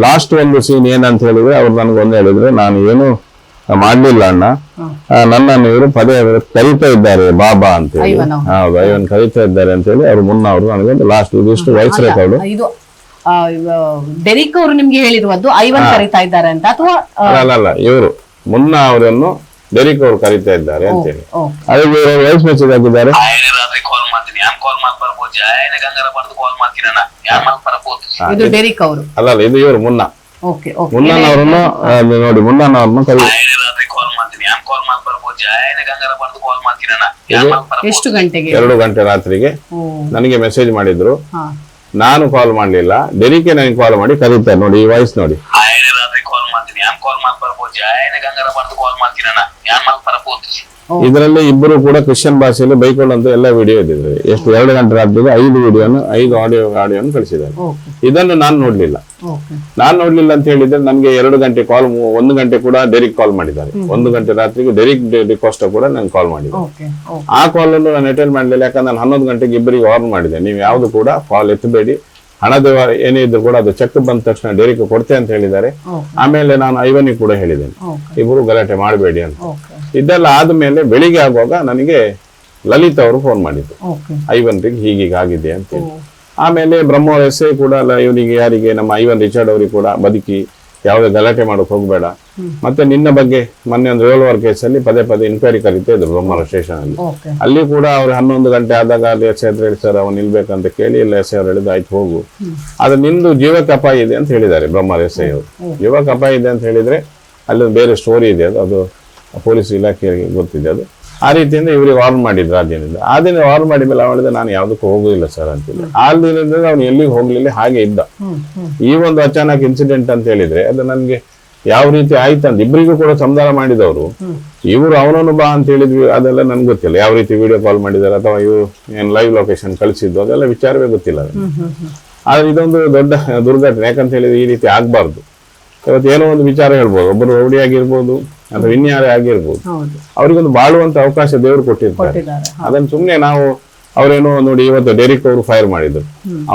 ಲಾಸ್ಟ್ ಒಂದು ಸೀನ್ ಏನಂತ ಹೇಳಿದ್ರೆ ಅವ್ರು ನನಗೊಂದು ಹೇಳಿದ್ರೆ, ನಾನು ಏನು ಮಾಡ್ಲಿಲ್ಲ ಅಣ್ಣ, ನನ್ನನ್ನು ಇವರು ಪದೇ ಕರೀತಾ ಇದ್ದಾರೆ ಬಾಬಾ ಅಂತ ಹೇಳಿ. ಹೌದು, ಐವನ್ ಕರೀತಾ ಇದ್ದಾರೆ ಅಂತ ಹೇಳಿ ಅವ್ರು ಮುನ್ನ ಅವರು ನನಗೆ ಲಾಸ್ಟ್ ಇದಿಷ್ಟು ವಾಯ್ಸ್ ರೆಕಾರ್ಡ್. ಡೆರಿಕ್ ಅವರು ನಿಮ್ಗೆ ಹೇಳಿರುವುದು ಐವನ್ ಕರೀತಾ ಇದ್ದಾರೆ ಅಂತ, ಅಥವಾ ಅಲ್ಲ ಇವರು ಮುನ್ನ ಅವರನ್ನು ಡೆರಿಕ್ ಅವರು ಕರೀತಾ ಇದ್ದಾರೆ ಅಂತ ಹೇಳಿ ಅದಕ್ಕೆ ವಾಯ್ಸ್ ಮೆಸೇಜ್ ಹಾಕಿದ್ದಾರೆ. ಇದು ಡೆರಿಕ್ ಅವರು ಅಲ್ಲ, ಇದು ಇವರು ಮುನ್ನ ಮುನ್ನನವರನ್ನು ನೋಡಿ, ಮುನ್ನನವರನ್ನು ಎಷ್ಟು ಗಂಟೆಗೆ? 2 ಗಂಟೆ ರಾತ್ರಿಗೆ ನನಗೆ ಮೆಸೇಜ್ ಮಾಡಿದ್ರು. ನಾನು ಕಾಲ್ ಮಾಡ್ಲಿಲ್ಲ, ಡೆರಿಕೆ ನನಗೆ ಕಾಲ್ ಮಾಡಿ ಕರೀತಾರೆ. ನೋಡಿ ಈ ವಾಯ್ಸ್ ನೋಡಿ. ಗಂಗಾರ ಬರ್ದು ಕಾಲ್ ಮಾಡ್ತೀನಣ್ಣ ಯಾನ್ ಮಲ್ಪರ ಪೋತಿಸಿ ಇದರಲ್ಲಿ ಇಬ್ಬರು ಕೂಡ ಕ್ರಿಶ್ಚಿಯನ್ ಭಾಷೆಯಲ್ಲಿ ಬೈಕೊಳ್ಳುವಂತ ಎಲ್ಲ ವಿಡಿಯೋ ಇದ್ದಿದ್ರು. ಎಷ್ಟು 2 ಗಂಟೆ ರಾತ್ರಿಗೆ 5 ಆಡಿಯೋನು ಕಳಿಸಿದ್ದಾರೆ. ಇದನ್ನು ನಾನು ನೋಡ್ಲಿಲ್ಲ ಅಂತ ಹೇಳಿದ್ರೆ ನನಗೆ 2 ಗಂಟೆ ಕಾಲ್, 1 ಗಂಟೆ ಕೂಡ ಡೆರಿಕ್ ಕಾಲ್ ಮಾಡಿದ್ದಾರೆ. 1 ಗಂಟೆ ರಾತ್ರಿಗೆ ಡೆರಿಕ್ ಡಿಕೋಸ್ಟಾ ಕೂಡ ನಾನು ಕಾಲ್ ಮಾಡಿದ್ದೆ. ಆ ಕಾಲ್ ಅನ್ನು ನಾನು ಅಟೆಂಡ್ ಮಾಡಲಿಲ್ಲ, ಯಾಕಂದ್ರೆ ನಾನು 11 ಗಂಟೆಗೆ ಇಬ್ಬರಿಗೆ ವಾರ್ನ್ ಮಾಡಿದೆ, ನೀವು ಯಾವ್ದು ಕೂಡ ಕಾಲ್ ಎತ್ತಬೇಡಿ, ಹಣದ ಏನೇ ಇದ್ರು ಕೂಡ ಅದು ಚೆಕ್ ಬಂದ ತಕ್ಷಣ ಡೆರಿಕ್ ಕೊಡ್ತೆ ಅಂತ ಹೇಳಿದ್ದಾರೆ. ಆಮೇಲೆ ನಾನು ಐವನಿಗೆ ಕೂಡ ಹೇಳಿದ್ದೇನೆ, ಇಬ್ಬರು ಗಲಾಟೆ ಮಾಡಬೇಡಿ ಅಂತ. ಇದೆಲ್ಲ ಆದ್ಮೇಲೆ ಬೆಳಿಗ್ಗೆ ಆಗುವಾಗ ನನಗೆ ಲಲಿತ್ ಅವರು ಫೋನ್ ಮಾಡಿದ್ರು, ಐವನ್ರಿಗೆ ಹೀಗೀಗ ಆಗಿದೆ ಅಂತ ಹೇಳಿ. ಆಮೇಲೆ ಬ್ರಹ್ಮವರ ಎಸ್ಐ ಕೂಡ ಇವನಿಗೆ ಯಾರಿಗೆ ನಮ್ಮ ಐವನ್ ರಿಚರ್ಡ್ ಅವರಿಗೆ ಕೂಡ ಬದುಕಿ ಯಾವುದೇ ಗಲಾಟೆ ಮಾಡೋಕೆ ಹೋಗ್ಬೇಡ, ಮತ್ತೆ ನಿನ್ನ ಬಗ್ಗೆ ಮೊನ್ನೆ ಒಂದು ರಿವಾಲ್ವರ್ ಕೇಸಲ್ಲಿ ಪದೇ ಇನ್ಕ್ವೈರಿ ಕರೀತಾ ಇದ್ರು ಬ್ರಹ್ಮವರ ಸ್ಟೇಷನ್ ಅಲ್ಲಿ. ಅಲ್ಲಿ ಕೂಡ ಅವ್ರು 11 ಗಂಟೆ ಆದಾಗ ಅಲ್ಲಿ ಎಸ್ ಐ ಹತ್ರ ಹೇಳಿ, ಸರ್ ಅವ್ನು ನಿಲ್ಬೇಕಂತ ಕೇಳಿ ಇಲ್ಲ ಎಸ್ ಐ ಅವ್ರು ಹೇಳಿದ್ರು ಆಯ್ತು ಹೋಗು, ಅದು ನಿಂದು ಜೀವಕ್ಕೆ ಅಪಾಯ ಇದೆ ಅಂತ ಹೇಳಿದ್ದಾರೆ ಬ್ರಹ್ಮವರ ಎಸ್ ಐ ಅವರು. ಜೀವಕ್ಕೆ ಅಪಾಯ ಇದೆ ಅಂತ ಹೇಳಿದ್ರೆ ಅಲ್ಲಿ ಬೇರೆ ಸ್ಟೋರಿ ಇದೆ, ಅದು ಪೊಲೀಸ್ ಇಲಾಖೆಗೆ ಗೊತ್ತಿದೆ. ಅದು ಆ ರೀತಿಯಿಂದ ಇವರಿಗೆ ವಾರ್ನ್ ಮಾಡಿದ್ರು. ಆ ದಿನ ವಾರ್ನ್ ಮಾಡಿದ್ಮೇಲೆ ಅವಳಿದೆ ನಾನು ಯಾವ್ದಕ್ಕೂ ಹೋಗುದಿಲ್ಲ ಸರ್ ಅಂತಿಲ್ಲ. ಆ ದಿನದಿಂದ ಅವ್ನು ಎಲ್ಲಿಗೆ ಹೋಗ್ಲಿಲ್ಲ, ಹಾಗೆ ಇದ್ದ. ಈ ಒಂದು ಅಚಾನಕ್ ಇನ್ಸಿಡೆಂಟ್ ಅಂತ ಹೇಳಿದ್ರೆ ಅದು ನನ್ಗೆ ಯಾವ ರೀತಿ ಆಯ್ತಂತ ಇಬ್ಬರಿಗೂ ಕೂಡ ಸಂಧಾನ ಮಾಡಿದವರು ಇವರು ಅವನನ್ನು ಬಾ ಅಂತ ಹೇಳಿದ್ವಿ, ಅದೆಲ್ಲ ನನ್ಗೆ ಗೊತ್ತಿಲ್ಲ. ಯಾವ ರೀತಿ ವಿಡಿಯೋ ಕಾಲ್ ಮಾಡಿದಾರೆ ಅಥವಾ ಇವರು ಏನ್ ಲೈವ್ ಲೊಕೇಶನ್ ಕಳಿಸಿದ್ದು ಅದೆಲ್ಲ ವಿಚಾರವೇ ಗೊತ್ತಿಲ್ಲ. ಆದ್ರೆ ಇದೊಂದು ದೊಡ್ಡ ದುರ್ಘಟನೆ, ಯಾಕಂತ ಹೇಳಿದ್ರೆ ಈ ರೀತಿ ಆಗ್ಬಾರ್ದು. ಇವತ್ತು ಏನೋ ಒಂದು ವಿಚಾರ ಹೇಳ್ಬೋದು, ಒಬ್ಬರು ರೌಡಿ ಆಗಿರ್ಬೋದು ಅಥವಾ ಇನ್ಯಾರೇ ಆಗಿರ್ಬೋದು, ಅವ್ರಿಗೊಂದು ಬಾಳುವಂತ ಅವಕಾಶ ದೇವರು ಕೊಟ್ಟಿರ್ತಾರೆ. ಅದನ್ನ ಸುಮ್ನೆ ನಾವು ಅವರೇನೋ ನೋಡಿ ಇವತ್ತು ಡೆರಿಕ್ ಅವರು ಫೈರ್ ಮಾಡಿದ್ರು,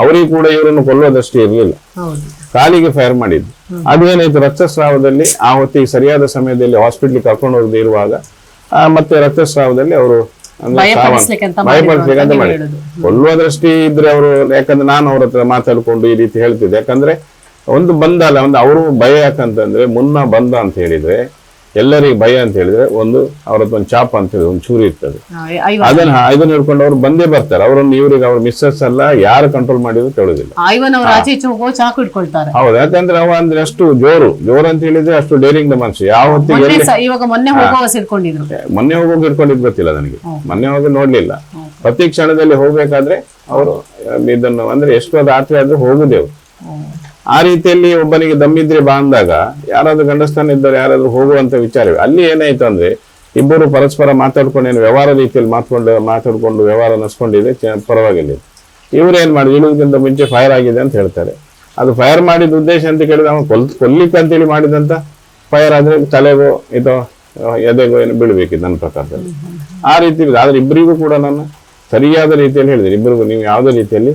ಅವರಿಗೆ ಕೂಡ ಇವರನ್ನು ಕೊಲ್ಲೋದಷ್ಟು ಇರ್ಲಿಲ್ಲ, ಕಾಲಿಗೆ ಫೈರ್ ಮಾಡಿದ್ರು. ಅದೇನಾಯ್ತು, ರಕ್ತಸ್ರಾವದಲ್ಲಿ ಆ ಹೊತ್ತಿಗೆ ಸರಿಯಾದ ಸಮಯದಲ್ಲಿ ಹಾಸ್ಪಿಟ್ಲಿಗೆ ಕರ್ಕೊಂಡು ಹೋಗದೆ ಇರುವಾಗ ಮತ್ತೆ ರಕ್ತಸ್ರಾವದಲ್ಲಿ ಅವರು ಭಯಪಡಿಸ್ಬೇಕಂತ ಮಾಡಿದ್ರು. ಕೊಲ್ಲುವ ದೃಷ್ಟಿ ಇದ್ರೆ ಅವರು, ಯಾಕಂದ್ರೆ ನಾನು ಅವ್ರ ಹತ್ರ ಮಾತಾಡ್ಕೊಂಡು ಈ ರೀತಿ ಹೇಳ್ತಿದ್ದೆ. ಯಾಕಂದ್ರೆ ಒಂದು ಬಂದ ಅಲ್ಲ, ಒಂದು ಅವರು ಭಯ ಯಾಕಂತಂದ್ರೆ ಮುನ್ನ ಬಂದ ಅಂತ ಹೇಳಿದ್ರೆ ಎಲ್ಲರಿಗೆ ಭಯ ಅಂತ ಹೇಳಿದ್ರೆ ಒಂದು ಅವ್ರ ಹತ್ರ ಒಂದು ಚಾಪ್ ಅಂತ ಹೇಳಿದ್ರೆ ಒಂದು ಚೂರಿ ಇರ್ತದೆ, ಇದನ್ನ ಹಿಡ್ಕೊಂಡು ಅವ್ರು ಬಂದೇ ಬರ್ತಾರೆ. ಅವರನ್ನು ಇವ್ರಿಗೆ ಅವ್ರ ಮಿಸ್ಸಸ್ ಅಲ್ಲ ಯಾರು ಕಂಟ್ರೋಲ್ ಮಾಡಿದ್ರು ಕೇಳೋದಿಲ್ಲ. ಹೌದು, ಯಾಕಂದ್ರೆ ಅವ ಅಂದ್ರೆ ಅಷ್ಟು ಜೋರು ಅಂತ ಹೇಳಿದ್ರೆ ಅಷ್ಟು ಡೇರಿಂಗ್ ಮನುಷ್ಯ. ಯಾವ ಹೊತ್ತಿಗೆ ಮೊನ್ನೆ ಹೋಗೋಗಿ ಇಟ್ಕೊಂಡಿದ್ ಗೊತ್ತಿಲ್ಲ ನನಗೆ, ಮೊನ್ನೆ ಹೋಗಿ ನೋಡ್ಲಿಲ್ಲ. ಪ್ರತಿ ಕ್ಷಣದಲ್ಲಿ ಹೋಗ್ಬೇಕಾದ್ರೆ ಅವರು ಇದನ್ನು ಅಂದ್ರೆ ಎಷ್ಟು ರಾತ್ರಿ ಆದ್ರೂ ಹೋಗುದೇವು. ಆ ರೀತಿಯಲ್ಲಿ ಒಬ್ಬನಿಗೆ ದಮ್ಮಿದ್ರೆ ಬಾ ಅಂದಾಗ ಯಾರಾದ್ರೂ ಗಂಡಸ್ಥಾನ ಇದ್ದಾರೆ ಯಾರಾದ್ರೂ ಹೋಗುವಂತ ವಿಚಾರವೇ. ಅಲ್ಲಿ ಏನಾಯ್ತು ಅಂದ್ರೆ ಇಬ್ಬರು ಪರಸ್ಪರ ಮಾತಾಡ್ಕೊಂಡು ಏನು ವ್ಯವಹಾರ ರೀತಿಯಲ್ಲಿ ಮಾತಾಡ್ಕೊಂಡು ವ್ಯವಹಾರ ನಡ್ಸ್ಕೊಂಡಿದೆ, ಪರವಾಗಿಲ್ಲ. ಇವ್ರು ಏನ್ ಮಾಡಿದ್ರು, ಇಳುವುದಕ್ಕಿಂತ ಮುಂಚೆ ಫೈರ್ ಆಗಿದೆ ಅಂತ ಹೇಳ್ತಾರೆ. ಅದು ಫೈರ್ ಮಾಡಿದ ಉದ್ದೇಶ ಅಂತ ಕೇಳಿದ್ರೆ ಅವನು ಕೊಲ್ಲಿಕ್ಕೆ ಅಂತೇಳಿ ಮಾಡಿದಂತ ಫೈರ್ ಆದ್ರೆ ತಲೆಗೋ ಇದು ಎದೆಗೋ ಏನು ಬೀಳ್ಬೇಕಿತ್ತು ನನ್ನ ಪ್ರಕಾರದಲ್ಲಿ. ಆ ರೀತಿ ಆದ್ರೆ ಇಬ್ಬರಿಗೂ ಕೂಡ ನಾನು ಸರಿಯಾದ ರೀತಿಯಲ್ಲಿ ಹೇಳಿದೆ, ಇಬ್ಬರಿಗೂ ನೀವು ಯಾವುದೇ ರೀತಿಯಲ್ಲಿ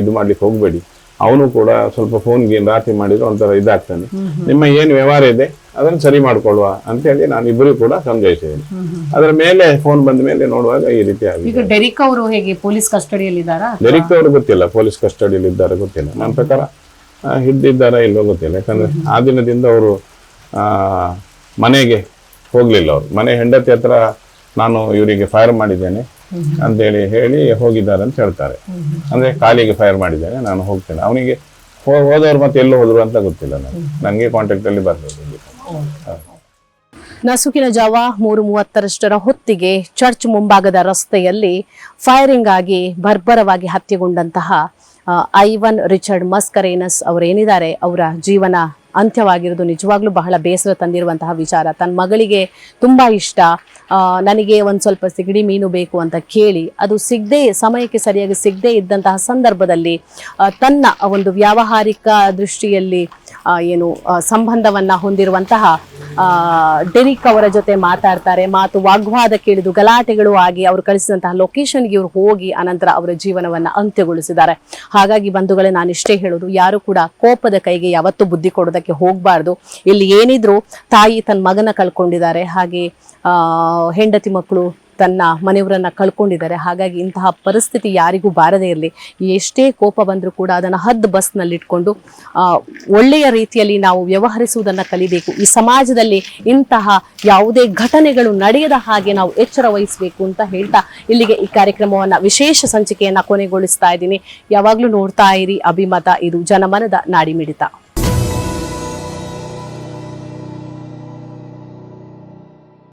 ಇದು ಮಾಡ್ಲಿಕ್ಕೆ ಹೋಗ್ಬೇಡಿ. ಅವನು ಕೂಡ ಸ್ವಲ್ಪ ಫೋನ್ಗೆ ರಾತ್ರಿ ಮಾಡಿದ್ರು ಒಂಥರ ಇದಾಗ್ತಾನೆ, ನಿಮ್ಮ ಏನು ವ್ಯವಹಾರ ಇದೆ ಅದನ್ನು ಸರಿ ಮಾಡ್ಕೊಳ್ಳುವ ಅಂತ ಹೇಳಿ ನಾನು ಇಬ್ಬರಿಗೂ ಕೂಡ ಸಮಜಾಯಿಸಿದ್ದೇನೆ. ಅದರ ಮೇಲೆ ಫೋನ್ ಬಂದ ಮೇಲೆ ನೋಡುವಾಗ ಈ ರೀತಿ ಆಗಿದೆ. ಡೆರಿಕ್ ಅವರು ಹೇಗೆ ಪೊಲೀಸ್ ಕಸ್ಟಡಿಯಲ್ಲಿ ಇದ್ದಾರಾ? ಡೆರಿಕ್ ಅವರು ಗೊತ್ತಿಲ್ಲ, ಪೊಲೀಸ್ ಕಸ್ಟಡಿಯಲ್ಲಿ ಇದ್ದಾರೆ ಗೊತ್ತಿಲ್ಲ. ನನ್ನ ಪ್ರಕಾರ ಹಿಡಿದಿದ್ದಾರಾ ಇಲ್ಲೋ ಗೊತ್ತಿಲ್ಲ. ಯಾಕಂದ್ರೆ ಆ ದಿನದಿಂದ ಅವರು ಮನೆಗೆ ಹೋಗ್ಲಿಲ್ಲ. ಅವರು ಮನೆ ಹೆಂಡತಿ ಹತ್ರ ನಾನು ಇವರಿಗೆ ಫೈರ್ ಮಾಡಿದ್ದೇನೆ ಅಂತೇಳಿ ಹೇಳಿ ಹೋಗಿದ್ದಾರೆ ಅಂತ ಹೇಳ್ತಾರೆ. ಅಂದ್ರೆ ಕಾಲಿಗೆ ಫೈರ್ ಮಾಡಿದ್ದೇನೆ, ನಾನು ಹೋಗ್ತೇನೆ. ಅವನಿಗೆ ಹೋದವ್ರು ಮತ್ತೆ ಎಲ್ಲೋ ಹೋದ್ರು ಅಂತ ಗೊತ್ತಿಲ್ಲ, ನನಗೆ ಕಾಂಟ್ಯಾಕ್ಟ್ ಅಲ್ಲಿ ಬರ್ಬೋದು. ನಸುಕಿನ ಜಾವ 3:30 ಹೊತ್ತಿಗೆ ಚರ್ಚ್ ಮುಂಭಾಗದ ರಸ್ತೆಯಲ್ಲಿ ಫೈರಿಂಗ್ ಆಗಿ ಬರ್ಬರವಾಗಿ ಹತ್ಯೆಗೊಂಡಂತಹ ಐವನ್ ರಿಚರ್ಡ್ ಮಸ್ಕರೇನಸ್ ಅವರೇನಿದ್ದಾರೆ ಅವರ ಜೀವನ ಅಂತ್ಯವಾಗಿರೋದು ನಿಜವಾಗ್ಲೂ ಬಹಳ ಬೇಸರ ತಂದಿರುವಂತಹ ವಿಚಾರ. ತನ್ನ ಮಗಳಿಗೆ ತುಂಬಾ ಇಷ್ಟ, ನನಗೆ ಒಂದು ಸ್ವಲ್ಪ ಸಿಗಡಿ ಮೀನು ಬೇಕು ಅಂತ ಕೇಳಿ ಅದು ಸಮಯಕ್ಕೆ ಸರಿಯಾಗಿ ಸಿಗದೆ ಇದ್ದಂತಹ ಸಂದರ್ಭದಲ್ಲಿ ತನ್ನ ಒಂದು ವ್ಯಾವಹಾರಿಕ ದೃಷ್ಟಿಯಲ್ಲಿ ಏನು ಸಂಬಂಧವನ್ನ ಹೊಂದಿರುವಂತಹ ಡೆರಿಕ್ ಅವರ ಜೊತೆ ಮಾತಾಡ್ತಾರೆ. ವಾಗ್ವಾದ ಕೇಳಿದು ಗಲಾಟೆಗಳು ಆಗಿ ಅವರು ಕಳಿಸಿದಂತಹ ಲೊಕೇಶನ್ಗೆ ಇವರು ಹೋಗಿ ಅನಂತರ ಅವರ ಜೀವನವನ್ನ ಅಂತ್ಯಗೊಳಿಸಿದ್ದಾರೆ. ಹಾಗಾಗಿ ಬಂಧುಗಳೇ, ನಾನು ಇಷ್ಟೇ ಹೇಳೋದು, ಯಾರು ಕೂಡ ಕೋಪದ ಕೈಗೆ ಯಾವತ್ತೂ ಬುದ್ಧಿ ಕೊಡೋದಕ್ಕೆ ಹೋಗ್ಬಾರ್ದು. ಇಲ್ಲಿ ಏನಿದ್ರು ತಾಯಿ ತನ್ನ ಮಗನ ಕಳ್ಕೊಂಡಿದ್ದಾರೆ, ಹಾಗೆ ಹೆಂಡತಿ ಮಕ್ಕಳು ತನ್ನ ಮನೆಯವರನ್ನ ಕಳ್ಕೊಂಡಿದ್ದಾರೆ. ಹಾಗಾಗಿ ಇಂತಹ ಪರಿಸ್ಥಿತಿ ಯಾರಿಗೂ ಬಾರದೇ ಇರಲಿ. ಎಷ್ಟೇ ಕೋಪ ಬಂದರೂ ಕೂಡ ಅದನ್ನು ಹದ್ದು ಬಸ್ನಲ್ಲಿ ಇಟ್ಕೊಂಡು ಒಳ್ಳೆಯ ರೀತಿಯಲ್ಲಿ ನಾವು ವ್ಯವಹರಿಸುವುದನ್ನು ಕಲಿಬೇಕು. ಈ ಸಮಾಜದಲ್ಲಿ ಇಂತಹ ಯಾವುದೇ ಘಟನೆಗಳು ನಡೆಯದ ಹಾಗೆ ನಾವು ಎಚ್ಚರ ವಹಿಸಬೇಕು ಅಂತ ಹೇಳ್ತಾ ಇಲ್ಲಿಗೆ ಈ ಕಾರ್ಯಕ್ರಮವನ್ನು ವಿಶೇಷ ಸಂಚಿಕೆಯನ್ನು ಕೊನೆಗೊಳಿಸ್ತಾ ಇದ್ದೀನಿ. ಯಾವಾಗಲೂ ನೋಡ್ತಾ ಇರಿ ಅಭಿಮತ, ಇದು ಜನಮನದ ನಾಡಿಮಿಡಿತ.